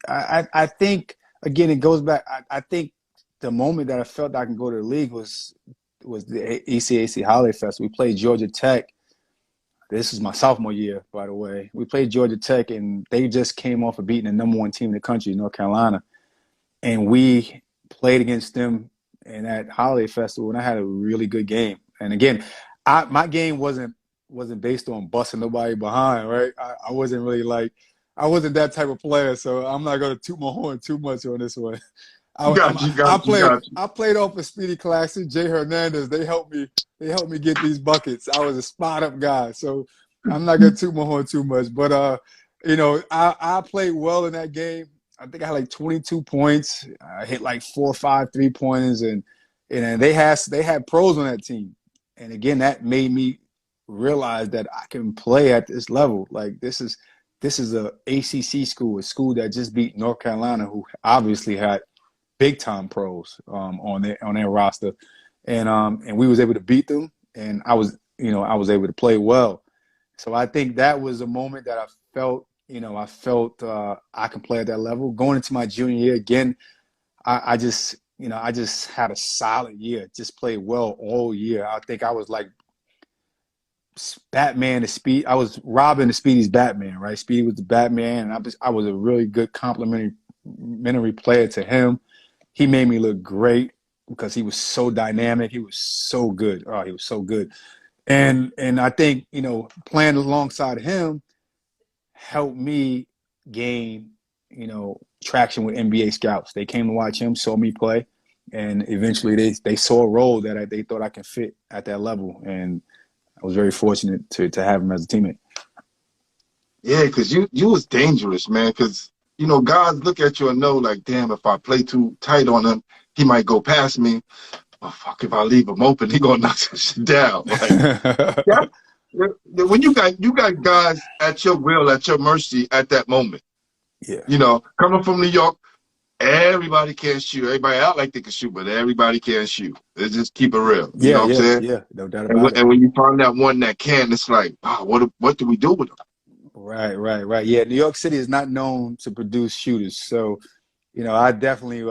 I think, again, it goes back. I think the moment that I felt I can go to the league was the ECAC Holiday Festival. We played Georgia Tech. This is my sophomore year, by the way. We played Georgia Tech, and they just came off of beating the #1 team in the country, North Carolina. And we played against them in that Holiday Festival, and I had a really good game. And again, my game wasn't based on busting nobody behind, right? I wasn't really I wasn't that type of player, so I'm not going to toot my horn too much on this one. I played off of Speedy Claxton, Jay Hernandez. They helped me get these buckets. I was a spot up guy, so I'm not gonna toot my horn too much. But I played well in that game. I think I had 22 points. I hit 4 or 5 3-pointers, and they had pros on that team. And again, that made me realize that I can play at this level. This is a ACC school, a school that just beat North Carolina, who obviously had big time pros on their roster, and we was able to beat them, and I was able to play well. So I think that was a moment that I felt, I can play at that level. Going into my junior year again, I just had a solid year. Just played well all year. I think I was like Batman to Speed. I was Robin to Speedy's Batman, right? Speedy was the Batman, and I was a really good complimentary player to him. He made me look great because he was so dynamic. He was so good. Oh, he was so good. And I think, playing alongside him helped me gain, traction with NBA scouts. They came to watch him, saw me play, and eventually they saw a role that they thought I can fit at that level. And I was very fortunate to have him as a teammate. Yeah, because you was dangerous, man, because, guys look at you and know, like, damn, if I play too tight on him, he might go past me. Oh, fuck, if I leave him open, he gonna knock that shit down. Like, when you got guys at your will, at your mercy at that moment. Yeah. Coming from New York, everybody can't shoot. Everybody out like they can shoot, but everybody can't shoot. Let's just keep it real. You know what I'm saying? Yeah, no doubt about it. And when you find that one that can, it's like, wow, what do we do with them? Right. Yeah, New York City is not known to produce shooters, so I definitely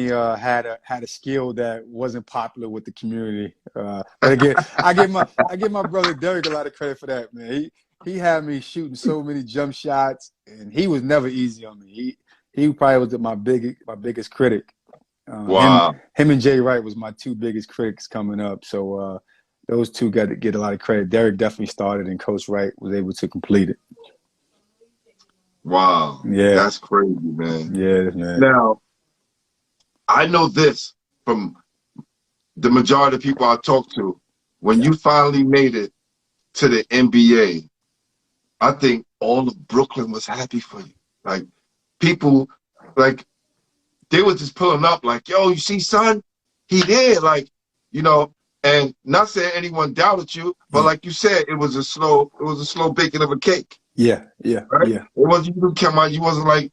had a skill that wasn't popular with the community. But again, I give my brother Derek a lot of credit for that, man. He had me shooting so many jump shots, and he was never easy on me. He probably was my biggest critic. Wow. Him and Jay Wright was my two biggest critics coming up. So those two got to get a lot of credit. Derek definitely started, and Coach Wright was able to complete it. Wow. Yeah. That's crazy, man. Yeah, man. Now, I know this from the majority of people I talk to. When you finally made it to the NBA, I think all of Brooklyn was happy for you. Like, people, like, they were just pulling up like, yo, you see, son? He did. Like, and not saying anyone doubted you, but like you said, it was a slow baking of a cake. Yeah. Right? Yeah. It wasn't, you came out, you wasn't like,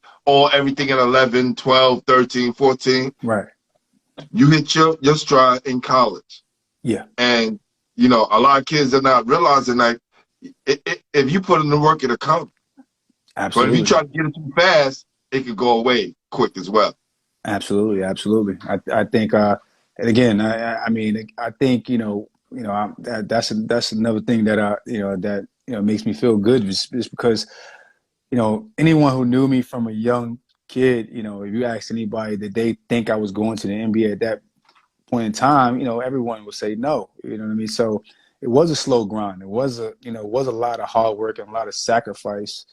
everything at 11, 12, 13, 14. Right. You hit your stride in college. Yeah. And, a lot of kids are not realizing that if you put in the work, it'll come. Absolutely. But if you try to get it too fast, it could go away quick as well. Absolutely. I think, and again, I mean, I think, that's another thing that makes me feel good just because, anyone who knew me from a young kid, if you ask anybody that they think I was going to the NBA at that point in time, everyone would say no. You know what I mean? So it was a slow grind. It was a lot of hard work and a lot of sacrifice,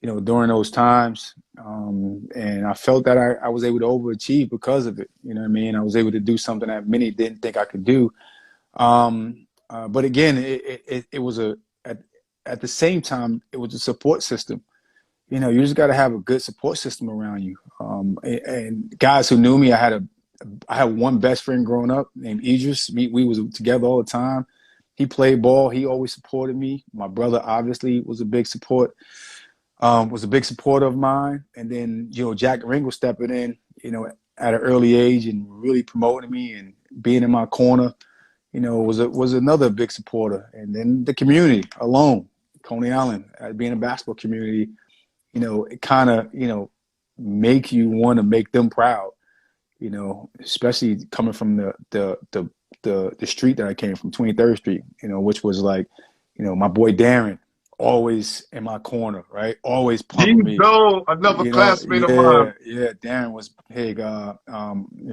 during those times. And I felt that I was able to overachieve because of it. You know what I mean? I was able to do something that many didn't think I could do. But again, it was at the same time, it was a support system. You just got to have a good support system around you. And guys who knew me, I had one best friend growing up named Idris. We was together all the time. He played ball. He always supported me. My brother obviously was a big supporter of mine. And then, Jack Ringo stepping in, at an early age and really promoting me and being in my corner, was another big supporter. And then the community alone, Coney Island, being a basketball community, it kind of, make you want to make them proud, especially coming from the street that I came from, 23rd Street, which was like, my boy Darren, always in my corner, right? Always pumping me. Another classmate of mine. Yeah, Darren was big.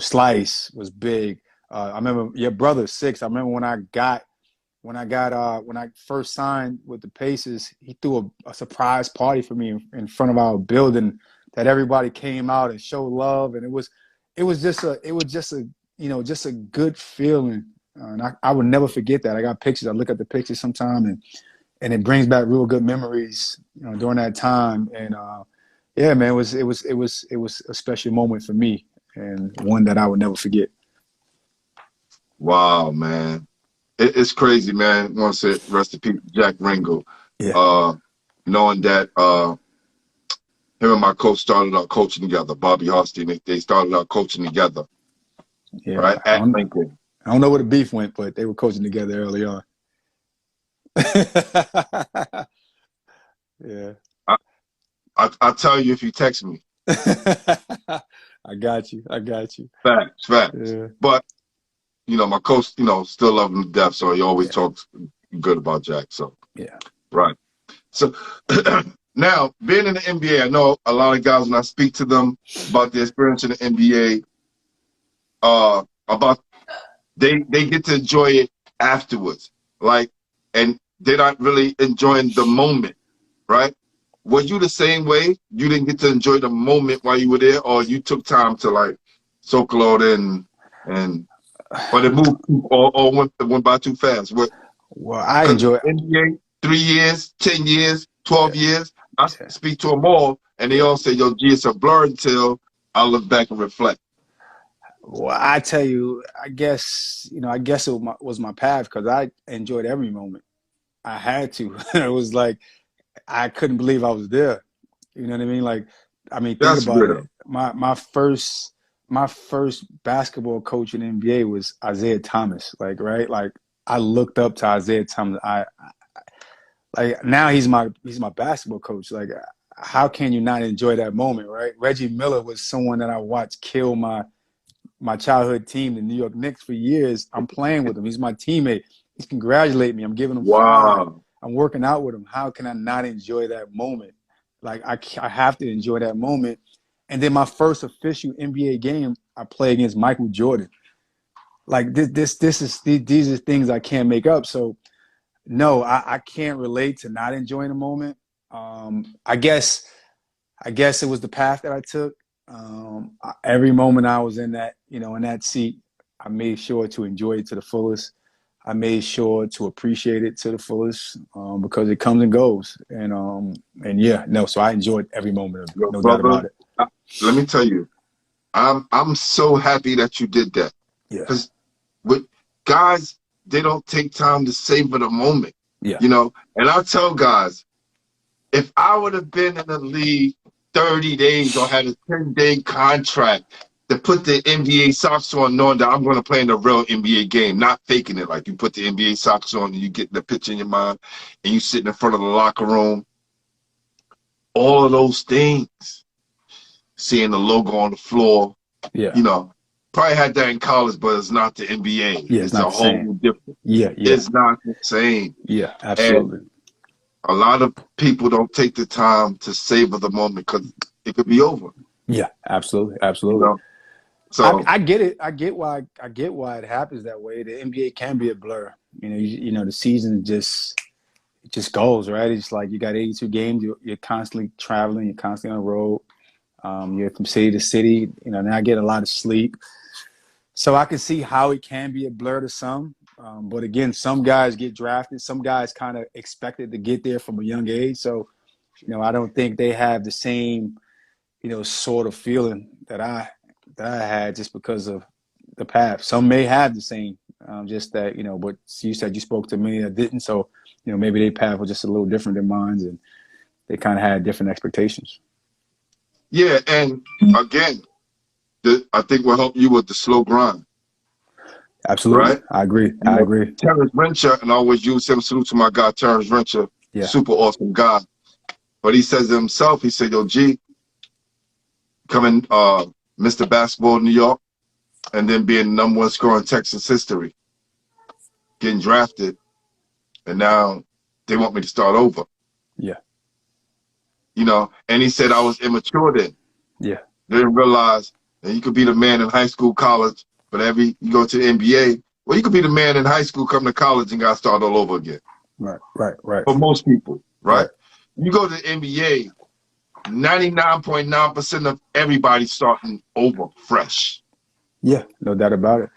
Slice was big. I remember your brother, Six. I remember when I first signed with the Pacers, he threw a surprise party for me in front of our building that everybody came out and showed love, and it was just a good feeling. And I would never forget that. I got pictures. I look at the pictures sometime and it brings back real good memories, during that time. And yeah, man, it was a special moment for me and one that I would never forget. Wow, man. It's crazy, man. I want to say rest in peace, Jack Ringo. Yeah. Knowing that him and my coach started out coaching together, Bobby Hofstra, they started out coaching together. Yeah. Right? At Lincoln. I don't know where the beef went, but they were coaching together early on. Yeah. I'll tell you if you text me. I got you. I got you. Facts. Yeah. But you know, my coach, you know, still love him to death, so he always Yeah. talks good about Jack. So Yeah. right. So now being in the NBA, I know a lot of guys when I speak to them about their experience in the NBA, about they get to enjoy it afterwards, like, and they're not really enjoying the moment, right? Were you the same way? You didn't get to enjoy the moment while you were there, or you took time to like soak it all in, and or it moved, or went by too fast? What? Well, I Because enjoy. NBA, 3 years, 10 years, 12 Yeah. years, I Yeah. speak to them all, and they Yeah. all say, "Yo, G, it's a blur until I look back and reflect." Well, I tell you, I guess it was my path because I enjoyed every moment. I had to. It was like I couldn't believe I was there. You know what I mean? Like, I mean, think That's about it. real. My first basketball coach in the NBA was Isaiah Thomas. Like, right? Like, I looked up to Isaiah Thomas. I like now he's my basketball coach. Like, how can you not enjoy that moment, right? Reggie Miller was someone that I watched kill my childhood team, the New York Knicks, for years. I'm playing with him. He's my teammate. He's congratulating me. I'm giving him flowers. Wow. I'm working out with him. How can I not enjoy that moment? Like, I have to enjoy that moment. And then my first official NBA game, I play against Michael Jordan. Like these are things I can't make up. So no, I can't relate to not enjoying the moment. I guess it was the path that I took. Every moment I was in that seat, I made sure to enjoy it to the fullest. I made sure to appreciate it to the fullest because it comes and goes. And yeah, no, so I enjoyed every moment of it, Yo, no doubt brother, about it. let me tell you, I'm so happy that you did that. Yeah, Because with guys, they don't take time to savor the moment, yeah, you know? And I tell guys, if I would have been in the league 30 days or had a 10-day contract to put the NBA socks on, knowing that I'm going to play in the real NBA game, not faking it, like you put the NBA socks on and you get the picture in your mind and you sitting in front of the locker room, all of those things, seeing the logo on the floor, yeah, you know, probably had that in college, but it's not the NBA. yeah. It's It's a not the whole same. different. Yeah, yeah, It's not the same. yeah. And Absolutely. a lot of people don't take the time to savor the moment because it could be over, Yeah, absolutely, you absolutely. know? So, I get it. I get why it happens that way. The NBA can be a blur. The season just goes, right. It's like you got 82 games. You're constantly traveling. You're constantly on the road. You're from city to city. And I get a lot of sleep. So I can see how it can be a blur to some. But again, some guys get drafted. Some guys kind of expected to get there from a young age. So, I don't think they have the same, sort of feeling that I had just because of the path. Some may have the same, just that, but you said you spoke to many that didn't. So, maybe their path was just a little different than mine, and they kind of had different expectations. yeah, and again, I think what helped you with the slow grind, Absolutely. right? I agree. You I know, agree. Terrence Rencher, and I always use him, salute to my guy, Terrence Rencher, Yeah. super awesome guy. But he says to himself, he said, yo, G, coming Mr. Basketball New York, and then being the #1 scorer in Texas history, getting drafted, and now they want me to start over. Yeah. And he said I was immature then. Yeah. Didn't realize that you could be the man in high school, college, but you go to the NBA, well, you could be the man in high school, come to college, and got to start all over again. Right. Right. Right. For most people, right? Right. You go to the NBA, 99.9% of everybody starting over fresh. Yeah. No doubt about it.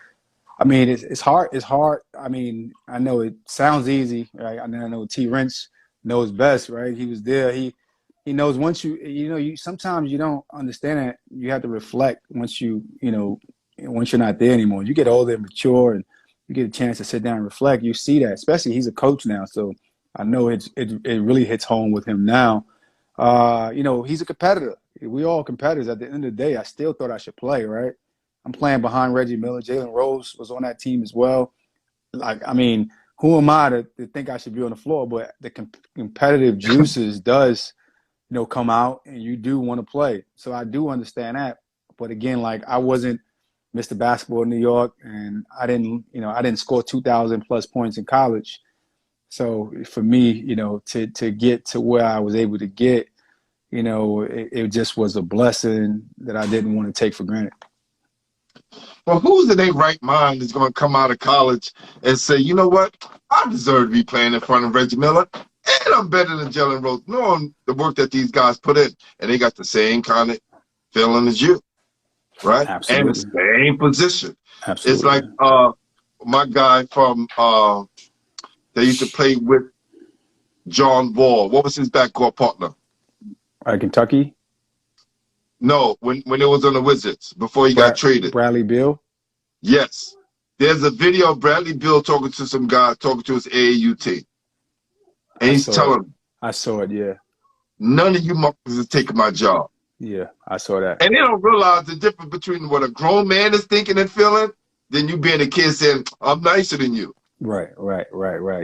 I mean, it's hard. It's hard. I mean, I know it sounds easy, right? I know T. Wrench knows best, right? He was there. He knows once you sometimes you don't understand it. You have to reflect once once you're not there anymore. You get older and mature, and you get a chance to sit down and reflect. You see that, especially he's a coach now, so I know it really hits home with him now. He's a competitor. We all competitors. At the end of the day, I still thought I should play, right? I'm playing behind Reggie Miller. Jalen Rose was on that team as well. Like, I mean, who am I to think I should be on the floor? But the competitive juices does, come out, and you do want to play. So I do understand that. But again, like, I wasn't Mr. Basketball in New York, and I didn't score 2,000 plus points in college. So for me, to get to where I was able to get, it just was a blessing that I didn't want to take for granted. Well, who's in their right mind is going to come out of college and say, you know what, I deserve to be playing in front of Reggie Miller, and I'm better than Jalen Rose, knowing the work that these guys put in, and they got the same kind of feeling as you, right? Absolutely. And the same position. Absolutely. It's like my guy from they used to play with John Wall. What was his backcourt partner? Kentucky? No, when it was on the Wizards, before he got traded. Bradley Beal? Yes. There's a video of Bradley Beal talking to some guy, talking to his AAU team. And he's telling them, I saw it, yeah. None of you motherfuckers is taking my job. Yeah, I saw that. And they don't realize the difference between what a grown man is thinking and feeling than you being a kid saying, I'm nicer than you. Right,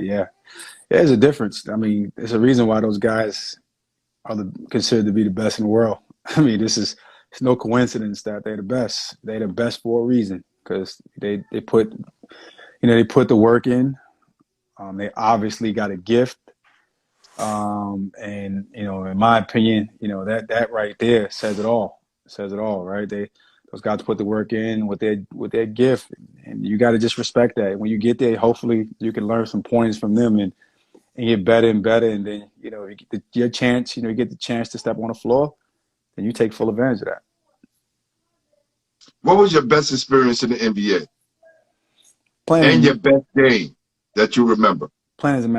yeah. There's a difference. I mean, there's a reason why those guys are considered to be the best in the world. I mean, it's no coincidence that they're the best. They're the best for a reason, because they put the work in. They obviously got a gift. And in my opinion, that right there says it all. Right? Those guys put the work in with their gift, and you got to just respect that. When you get there, hopefully you can learn some points from them and get better and better. And then you get your chance. You get the chance to step on the floor, then you take full advantage of that. What was your best experience in the NBA? And your best game that you remember? Playing in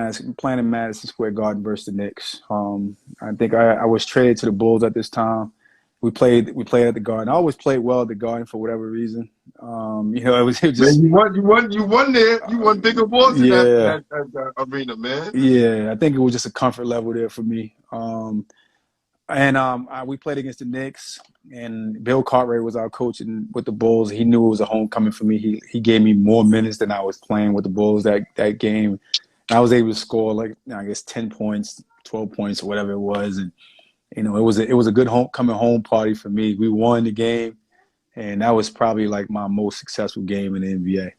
Madison Square Garden versus the Knicks. I think I was traded to the Bulls at this time. We played at the Garden. I always played well at the Garden for whatever reason. It was just. Man, you won there. You won big awards in that arena, man. Yeah, I think it was just a comfort level there for me. We played against the Knicks, and Bill Cartwright was our coach with the Bulls. He knew it was a homecoming for me. He gave me more minutes than I was playing with the Bulls that game. I was able to score 10 points, 12 points, or whatever it was, and it was a good coming home party for me. We won the game, and that was probably like my most successful game in the NBA.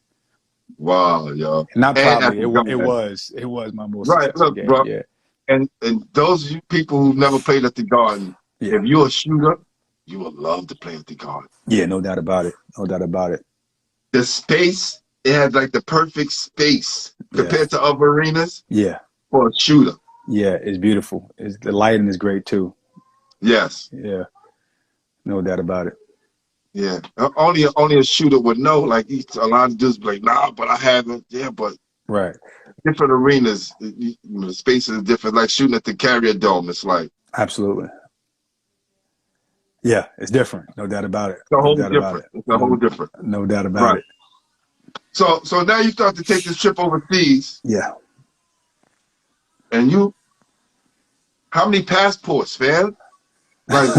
Wow, yo! Not probably, it was my most successful game. Bro. Yeah. And those people who never played at the Garden, if you're a shooter, you will love to play at the Garden. Yeah, no doubt about it. The space, it had like the perfect space compared to other arenas. Yeah. For a shooter. Yeah, it's beautiful. The lighting is great too. Yes. Yeah. No doubt about it. Yeah. Only a shooter would know. Like, a lot of dudes be like, nah, but I haven't. Yeah, but. Right. Different arenas, the spaces are different. Like shooting at the Carrier Dome, it's like. Absolutely. Yeah, it's different. No doubt about it. It's a whole different. It's a whole different. No doubt about it. So now you start to take this trip overseas. Yeah. And how many passports, man? Like,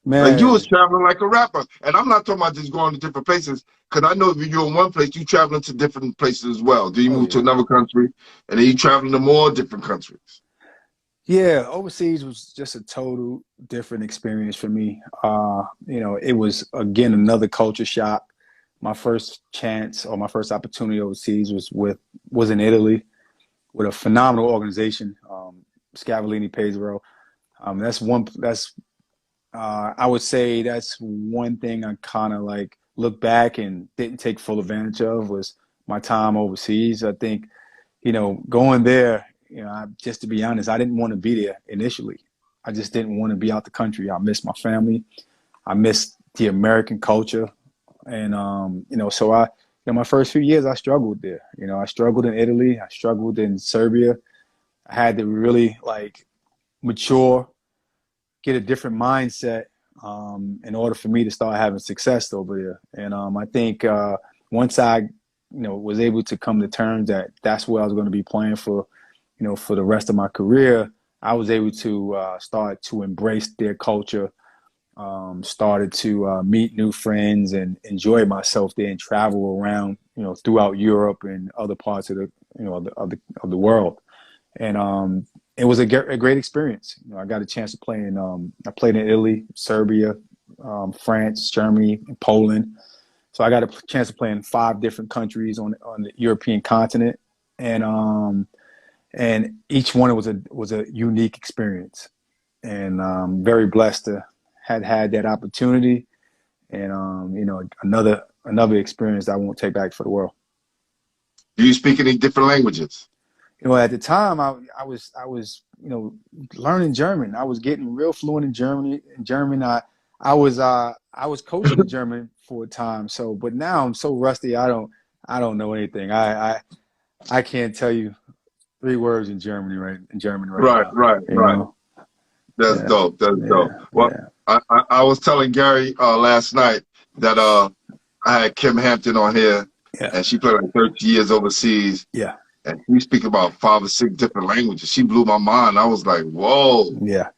man. Like, you was traveling like a rapper. And I'm not talking about just going to different places, because I know if you're in one place, you traveling to different places as well. Do you move to another country, and then you traveling to more different countries? Yeah, overseas was just a total different experience for me. It was, again, another culture shock. My first chance or my first opportunity overseas was in Italy with a phenomenal organization, Scavolini Pesaro. I would say that's one thing I kind of like look back and didn't take full advantage of was my time overseas. I think, going there, just to be honest, I didn't want to be there initially. I just didn't want to be out the country. I missed my family. I missed the American culture. And, so my first few years, I struggled there. I struggled in Italy. I struggled in Serbia. I had to really mature, get a different mindset in order for me to start having success over there. And I think once I, was able to come to terms that that's where I was going to be playing for, for the rest of my career, I was able to start to embrace their culture, started to meet new friends and enjoy myself there and travel around throughout Europe and other parts of the world. And it was a great experience. I got a chance to play I played in Italy, Serbia, France, Germany, and Poland. So I got a chance to play in 5 different countries on the European continent, and each one was a unique experience. And very blessed to had that opportunity, and another experience that I won't take back for the world. Do you speak any different languages? At the time I was learning German. I was getting real fluent in German. I was coaching in German for a time. So, but now I'm so rusty. I don't know anything. I can't tell you 3 words in German right now. Right. That's dope. That's dope. Well, I was telling Gary last night that I had Kim Hampton on here, and she played like 30 years overseas. Yeah. And we speak about 5 or 6 different languages. She blew my mind. I was like, whoa. Yeah.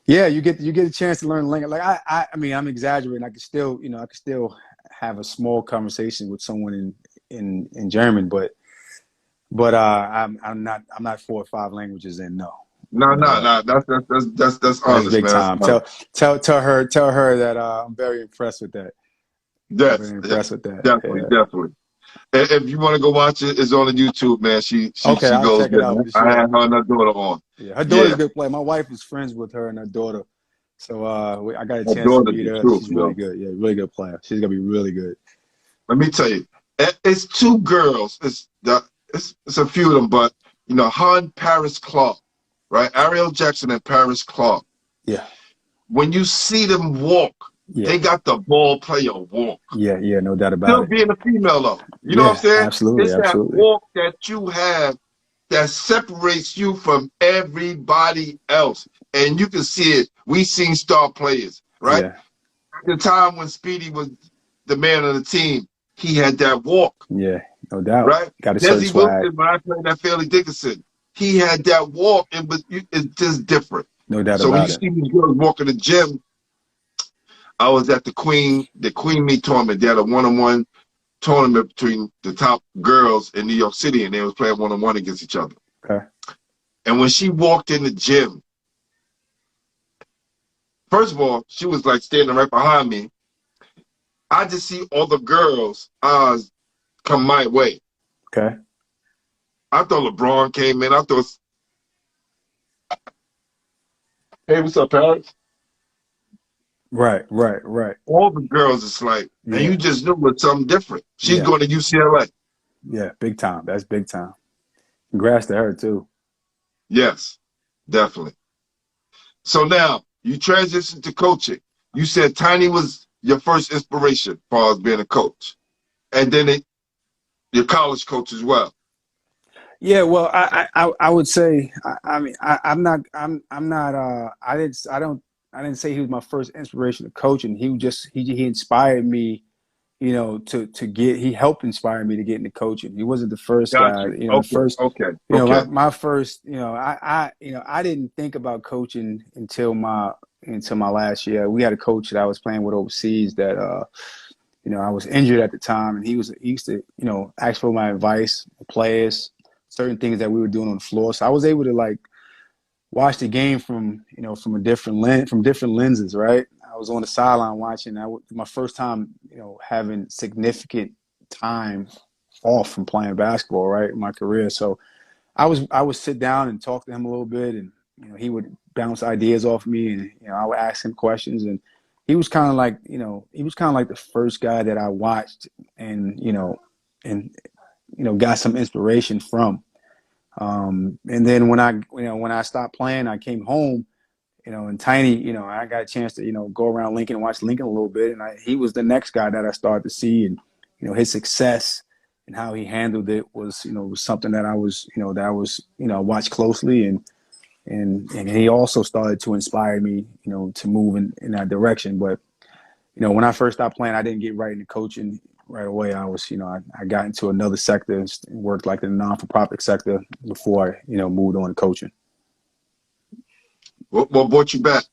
Yeah, you get a chance to learn language. Like I mean, I'm exaggerating. I could still have a small conversation with someone in German, but I'm not 4 or 5 languages in. No. No. That's honest, big man. Time. Tell her that I'm very impressed with that. Definitely. If you want to go watch it, it's on the YouTube, man. She I'll goes. check it out. I had her and her daughter on. Yeah, her daughter's a good player. My wife is friends with her and her daughter, so I got a chance to meet her. She's really good. Yeah, really good player. She's gonna be really good. Let me tell you, it's 2 girls. It's a few of them, but her and Paris Clark, right? Ariel Jackson and Paris Clark. Yeah. When you see them walk, they got the ball player walk. Yeah, no doubt about Still it. being a female though. You know what I'm saying? Absolutely, it's that walk that you have that separates you from everybody else. And you can see it. We've seen star players, right? Yeah. At the time when Speedy was the man of the team, he had that walk. Yeah, no doubt. Right? Got a certain swag. Wilson, when I played at Fairleigh Dickinson, he had that walk, but it's just different. No doubt so about it. So when you see these girls walk in the gym, I was at the Queen Meet tournament. They had a one-on-one tournament between the top girls in New York City, and they was playing one-on-one against each other. Okay. And when she walked in the gym, first of all, she was like standing right behind me. I just see all the girls' eyes come my way. Okay. I thought LeBron came in. I thought, hey, what's up, Paris? Right. All the girls, it's like, and you just knew it was something different. She's going to UCLA. Yeah, big time. That's big time. Congrats to her, too. Yes, definitely. So now, you transitioned to coaching. You said Tiny was your first inspiration as far as being a coach. And then your college coach as well. Yeah, well, I would say, I didn't say he was my first inspiration to coaching. He inspired me, he helped inspire me to get into coaching. He wasn't the first guy, my first, I didn't think about coaching until my last year. We had a coach that I was playing with overseas that, I was injured at the time, and he used to, ask for my advice, players, certain things that we were doing on the floor. So I was able to watch the game from different lenses, right? I was on the sideline watching. My first time, having significant time off from playing basketball, right, in my career. So I would sit down and talk to him a little bit, and he would bounce ideas off me, and I would ask him questions, and he was kind of like the first guy that I watched and got some inspiration from. And then when I stopped playing, I came home, and Tiny, I got a chance to, go around Lincoln and watch Lincoln a little bit. And he was the next guy that I started to see, and, his success and how he handled it was something that I watched closely. And he also started to inspire me, to move in that direction. But, when I first stopped playing, I didn't get right into coaching right away. I was, I got into another sector and worked in the non-for-profit sector before I, moved on to coaching. What brought you back?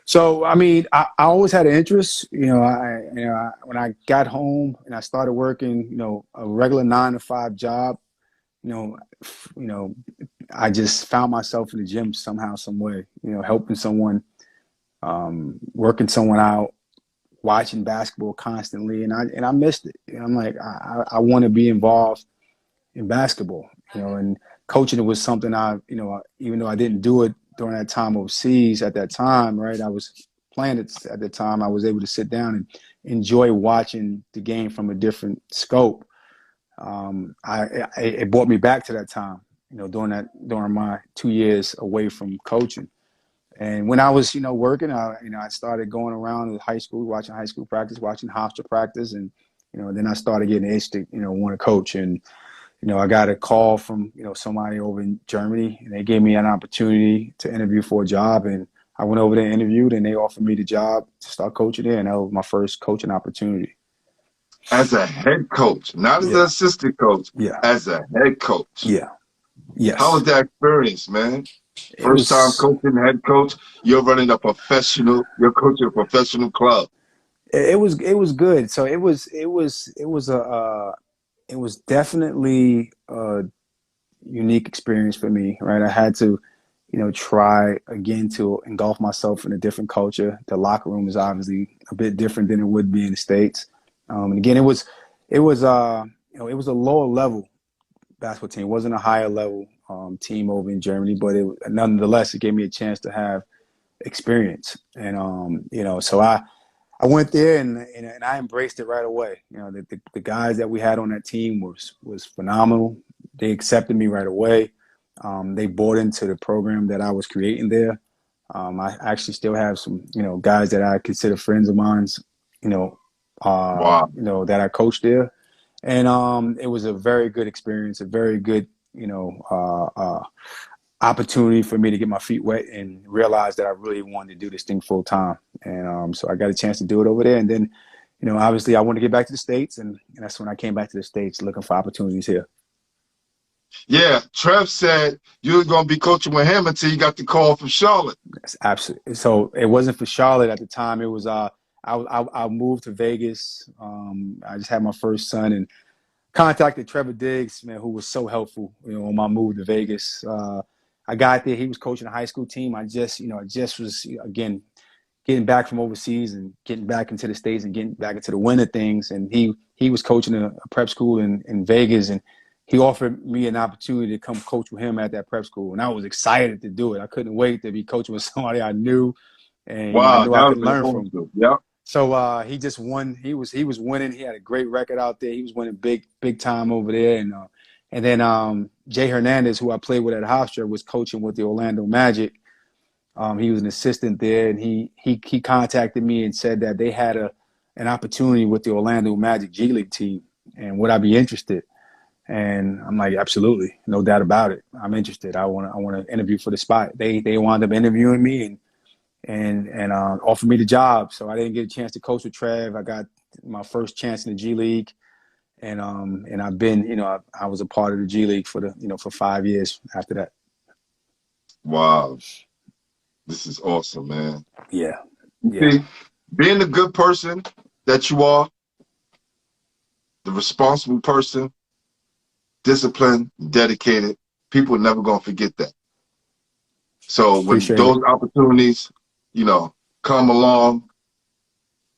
So, I mean, I always had an interest. When I got home and I started working, a regular 9 to 5 job, you know, you know, I just found myself in the gym somehow, some way, helping someone, working someone out, watching basketball constantly, and I missed it. I'm like, I want to be involved in basketball, and coaching it was something even though I didn't do it during that time overseas at that time, right? I was playing it at the time. I was able to sit down and enjoy watching the game from a different scope. It brought me back to that time, during my 2 years away from coaching. And when I was, working, I started going around the high school, watching high school practice, watching Hofstra practice, and then I started getting itched to, want to coach. And I got a call from somebody over in Germany, and they gave me an opportunity to interview for a job, and I went over there, interviewed, and they offered me the job to start coaching there, and that was my first coaching opportunity. As a head coach, not as an assistant coach, as a head coach. Yeah. Yes. How was that experience, man? First time coaching, head coach. You're running a professional. You're coaching a professional club. It was good. So it was definitely a unique experience for me, right? I had to, try again to engulf myself in a different culture. The locker room is obviously a bit different than it would be in the States. And again, it was a lower level basketball team. It wasn't a higher level team over in Germany, but nonetheless, it gave me a chance to have experience. And, so I went there and I embraced it right away. The guys that we had on that team was phenomenal. They accepted me right away. They bought into the program that I was creating there. I actually still have some, guys that I consider friends of mine, that I coached there. And it was a very good experience, a very good, opportunity for me to get my feet wet and realize that I really wanted to do this thing full time. And so I got a chance to do it over there. And then, obviously I wanted to get back to the States. And that's when I came back to the States looking for opportunities here. Yeah, Trev said you were going to be coaching with him until you got the call from Charlotte. That's absolutely. So it wasn't for Charlotte at the time. It was I moved to Vegas. I just had my first son and contacted Trevor Diggs, man, who was so helpful, on my move to Vegas. I got there. He was coaching a high school team. I just was, again, getting back from overseas and getting back into the States and getting back into the win of things. And he was coaching a prep school in Vegas, and he offered me an opportunity to come coach with him at that prep school. And I was excited to do it. I couldn't wait to be coaching with somebody I knew and I knew I could learn from. Yep. So he just won. He was winning. He had a great record out there. He was winning big time over there. And then Jay Hernandez, who I played with at Hofstra, was coaching with the Orlando Magic. He was an assistant there, and he contacted me and said that they had an opportunity with the Orlando Magic G League team, and would I be interested? And I'm like, absolutely, no doubt about it. I'm interested. I want to interview for the spot. They wound up interviewing me and offered me the job. So I didn't get a chance to coach with Trev. I got my first chance in the G League, and I've been, I was a part of the G League for 5 years after that. Wow, this is awesome, man. Yeah. See, being the good person that you are, the responsible person, disciplined, dedicated, people are never gonna forget that. So when those opportunities, come along,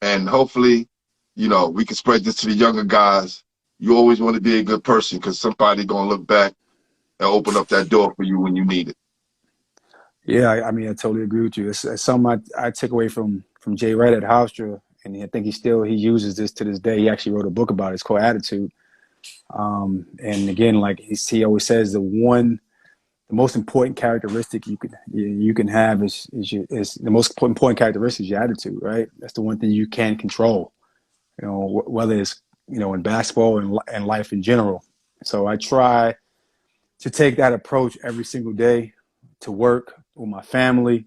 and hopefully, we can spread this to the younger guys. You always want to be a good person because somebody gonna look back and open up that door for you when you need it. Yeah, I mean, I totally agree with you. It's something I took away from Jay Wright at Hofstra, and I think he uses this to this day. He actually wrote a book about it. It's called Attitude. And again, like he always says, the most important characteristic you can have is the most important characteristic is your attitude, right? That's the one thing you can control, whether it's, in basketball and life in general. So I try to take that approach every single day to work with my family.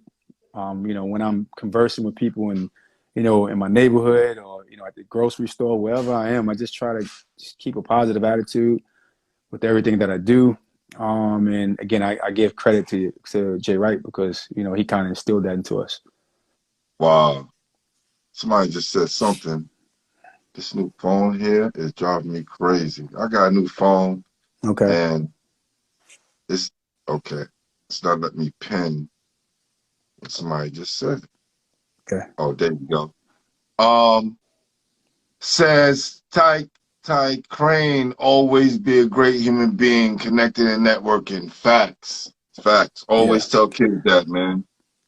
When I'm conversing with people in my neighborhood or, at the grocery store, wherever I am, I just try to just keep a positive attitude with everything that I do. And again, I give credit to Jay Wright because, he kind of instilled that into us. Wow. Somebody just said something. This new phone here is driving me crazy. I got a new phone Okay. and it's okay. It's not letting me pin what somebody just said. Okay. Oh, there you go. Says Ty Crane always be a great human being, connected and networking. Facts. Facts. Yeah. Always tell kids that, man.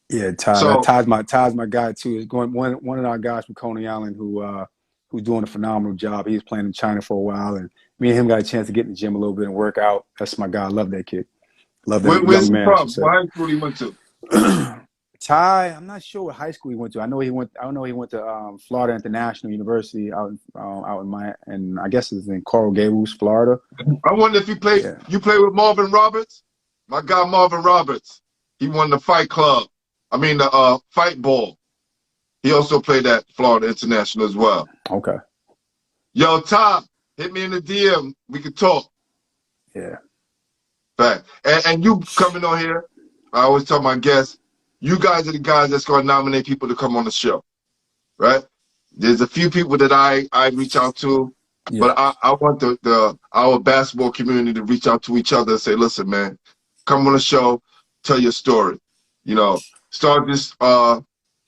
Yeah, Ty. So Ty's my guy too. It's going one of our guys from Coney Island who's doing a phenomenal job. He was playing in China for a while, and me and him got a chance to get in the gym a little bit and work out. That's my guy. I love that kid. Love that where's young he man, I should from? say. What high school he went to? Ty, I'm not sure what high school he went to. I know he went to Florida International University out in and I guess it's in Coral Gables, Florida. I wonder if you play with Marvin Roberts? My guy Marvin Roberts. He won the fight club. I mean the fight ball. He also played at Florida International as well. Okay. Yo, Ty, hit me in the DM. We can talk. Yeah. Fact. And you coming on here, I always tell my guests, you guys are the guys that's going to nominate people to come on the show, right? There's a few people that I reach out to, but I want our basketball community to reach out to each other and say, listen, man, come on the show, tell your story. You know, start this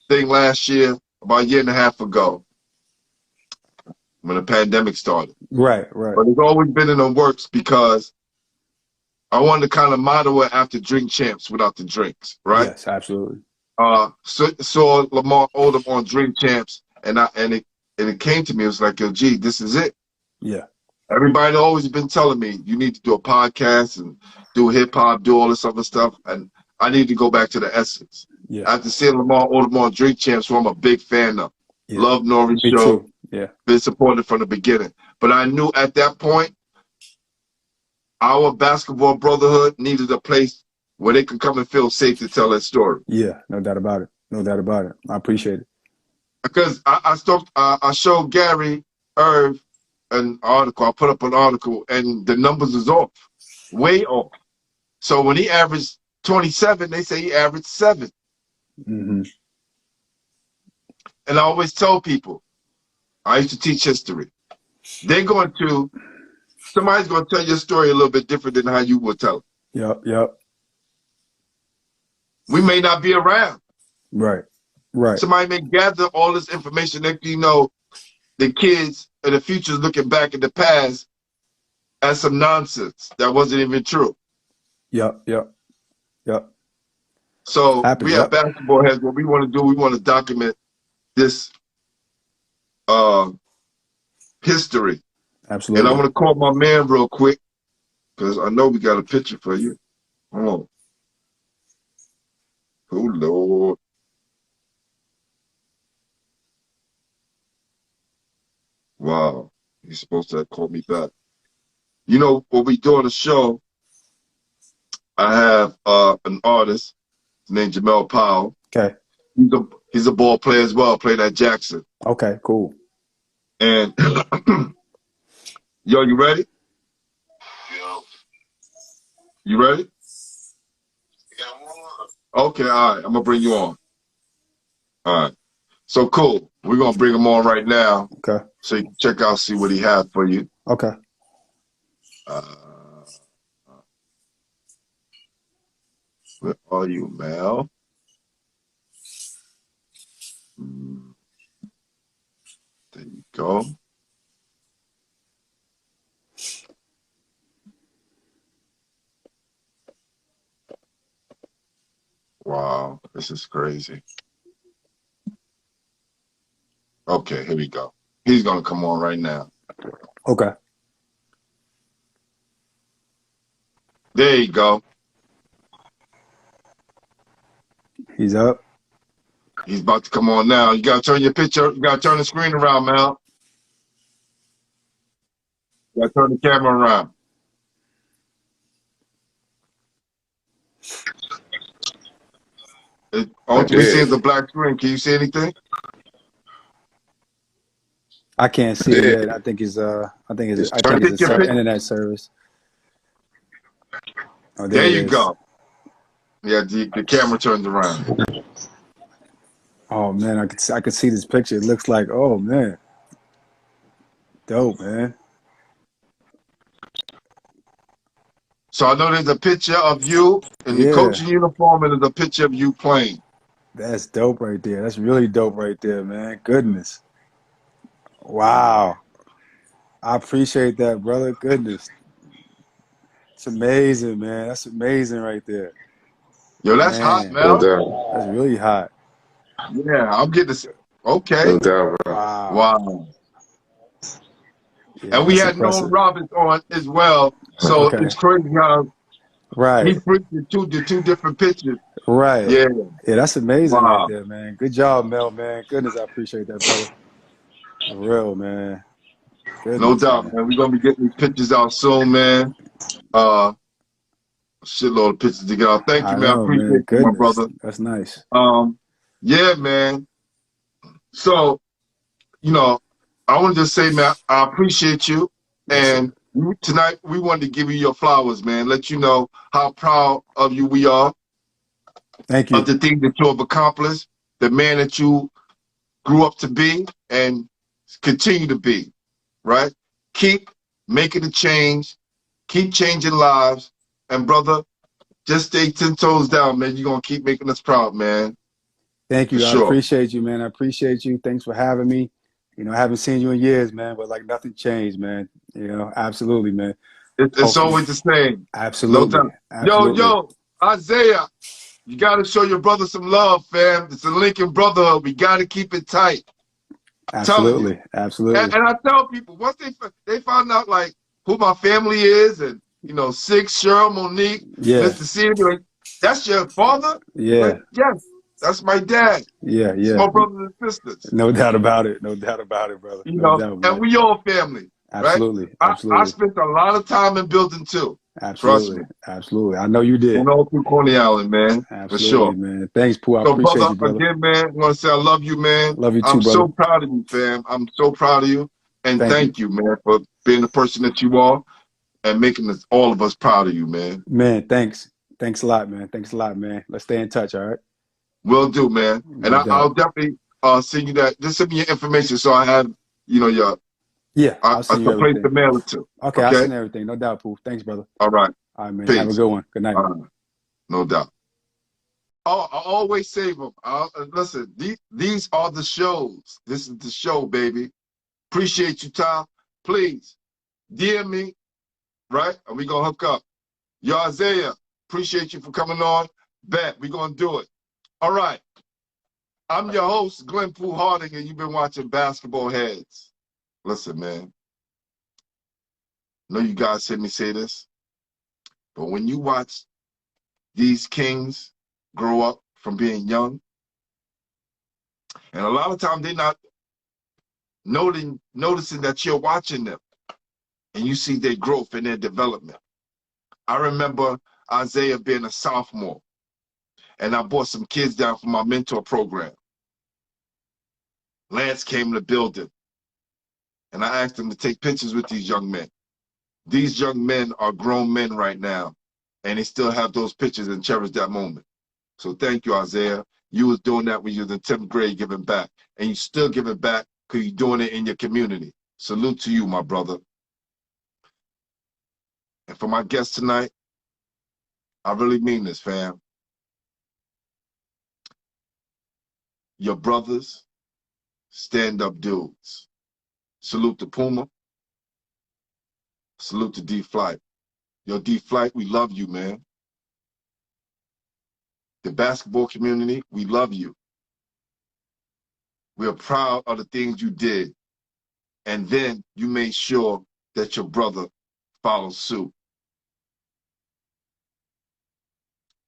thing last year, about a year and a half ago, when the pandemic started. Right. But it's always been in the works because I wanted to kind of model it after Drink Champs without the drinks, right? Yes, absolutely. Saw Lamar Odom on Drink Champs, and it came to me. It was like, yo, gee, this is it. Yeah. Everybody always been telling me you need to do a podcast and do hip hop, do all this other stuff, and I need to go back to the essence. Yeah. After seeing Lamar Odom on Drink Champs, who I'm a big fan of, love Nori's Me show, too. Yeah. been supported from the beginning. But I knew at that point, our basketball brotherhood needed a place where they could come and feel safe to tell their story. Yeah, no doubt about it. No doubt about it. I appreciate it. Because I showed Gary Irv an article. I put up an article, and the numbers is off, way off. So when he averaged 27, they say he averaged 7. Mm-hmm. And I always tell people, I used to teach history. Somebody's going to tell your story a little bit different than how you would tell it. Yep. We may not be around. Right. Somebody may gather all this information that, you know, the kids in the future is looking back at the past as some nonsense that wasn't even true. Yep. So we have basketball heads. What we want to do, we want to document this history. Absolutely. And I'm going to call my man real quick because I know we got a picture for you. Hold on. Oh, Lord. Wow. He's supposed to have called me back. You know, when we do on the show, I have an artist named Jamel Powell. Okay. He's a ball player as well, played at Jackson. Okay, cool. And, yo, you ready? Yeah. You ready? Yeah, I'm on. Okay, all right. I'm going to bring you on. All right. So, cool. We're going to bring him on right now. Okay. So you can check out, see what he has for you. Okay. Where are you, Mel? There you go. Wow, this is crazy. Okay, here we go. He's going to come on right now. Okay. There you go. He's up. He's about to come on now. You got to turn your picture. You got to turn the screen around, Mel. You got to turn the camera around. All we see is the black screen. Can you see anything? I can't see it yet. I think it's internet service. Oh, there you go. Yeah, the camera turns around. Oh man, I could see this picture. It looks like, oh man, dope, man. So I know there's a picture of you in the Yeah, coaching uniform and there's a picture of you playing. that's dope right there. That's really dope right there, man. Goodness. Wow. I appreciate that, brother. Goodness. It's amazing, man. That's amazing right there. Yo, that's hot, Man, No Mel. doubt. that's really hot. Yeah, I'm getting this. Okay. No doubt, bro. Wow. Wow. Yeah, And we that's had known impressive. Roberts on as well. So Okay. it's crazy how he Right. freaked the two different pictures. Right. Yeah. Yeah, that's amazing right Wow. there, man. Good job, Mel, man. Goodness, I appreciate that, brother. For real, man. No Goodness, doubt, man. man. We're gonna be getting these pictures out soon, man. Shitload of pictures to get out. Thank you, I man. I know, man. appreciate you, my Goodness. brother. That's nice. Yeah, man. So, you know, I want to just say, man, I appreciate you. Yes, sir. And tonight we wanted to give you your flowers, man. Let you know how proud of you we are, Thank of you. the things that you have accomplished, the man that you grew up to be and continue to be, right? Keep making a change, keep changing lives. And brother, just stay 10 toes down, man. You're going to keep making us proud, man. Thank For you. I sure. appreciate you, man. I appreciate you. Thanks for having me. You know, I haven't seen you in years, man, but like nothing changed, man. You know, absolutely, man. It's Hopefully. always the same. No Absolutely. doubt. Absolutely. Yo, Isaiah, you got to show your brother some love, fam. It's a Lincoln Brotherhood. We got to keep it tight. I'm telling you. Absolutely. Absolutely. And I tell people, once they find out, like, who my family is and, you know, Six, Cheryl, Monique, Yeah. Mr. C, like, that's your father? Yeah. Like, yes, that's my dad. Yeah. It's Yeah. my brothers and sisters. No doubt about it. No doubt about it, brother. You No know, doubt, and man. we all family, right? Absolutely. I Absolutely. spent a lot of time in building too. Trust Absolutely. me. Absolutely. I know you did. And all through Coney Island, man, for Absolutely, sure. man. Thanks, Pooh. I So, appreciate brother, you, brother. again, man, I want to say I love you, man. Love you too, I'm so brother. proud of you, fam. I'm so proud of you. And Thank you. thank you, man, for being the person that you are and making us, all of us proud of you, man. Man, thanks. Thanks a lot, man. Thanks a lot, man. Let's stay in touch, all right? Will do, man. And No I'll doubt. definitely send you that. Just send me your information so I have, you know, your Yeah, I'll a send you place to everything. mail it to. Okay, I'll Okay? send everything. No doubt, Pooh. Thanks, brother. All right. All right, man. Have a Peace. good one. Good night. No doubt. Oh, I always save them. Listen, these are the shows. This is the show, baby. Appreciate you, Tom. Please, DM me, right? And we going to hook up. Yo, Isaiah, appreciate you for coming on. Bet, we going to do it. All right. I'm your host, Glenn Pooh Harding, and you've been watching Basketball Heads. Listen, man. I know you guys hear me say this, but when you watch these kings grow up from being young, and a lot of times they're not noticing that you're watching them, and you see their growth and their development. I remember Isaiah being a sophomore, and I brought some kids down for my mentor program. Lance came to the building, and I asked him to take pictures with these young men. These young men are grown men right now, and they still have those pictures and cherish that moment. So thank you, Isaiah. You was doing that when you was in 10th grade, giving back, and you still giving back because you're doing it in your community. Salute to you, my brother. And for my guest tonight, I really mean this, fam. Your brothers, stand-up dudes. Salute to Puma. Salute to D-Flight. Yo, D-Flight, we love you, man. The basketball community, we love you. We are proud of the things you did. And then you made sure that your brother followed suit.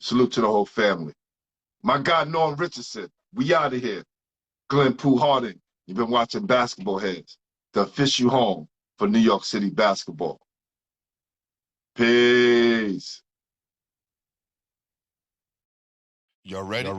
Salute to the whole family. My guy, Norm Richardson, we out of here. Glenn Pooh Harding, you've been watching Basketball Heads, the official home for New York City basketball. Peace. Y'all ready?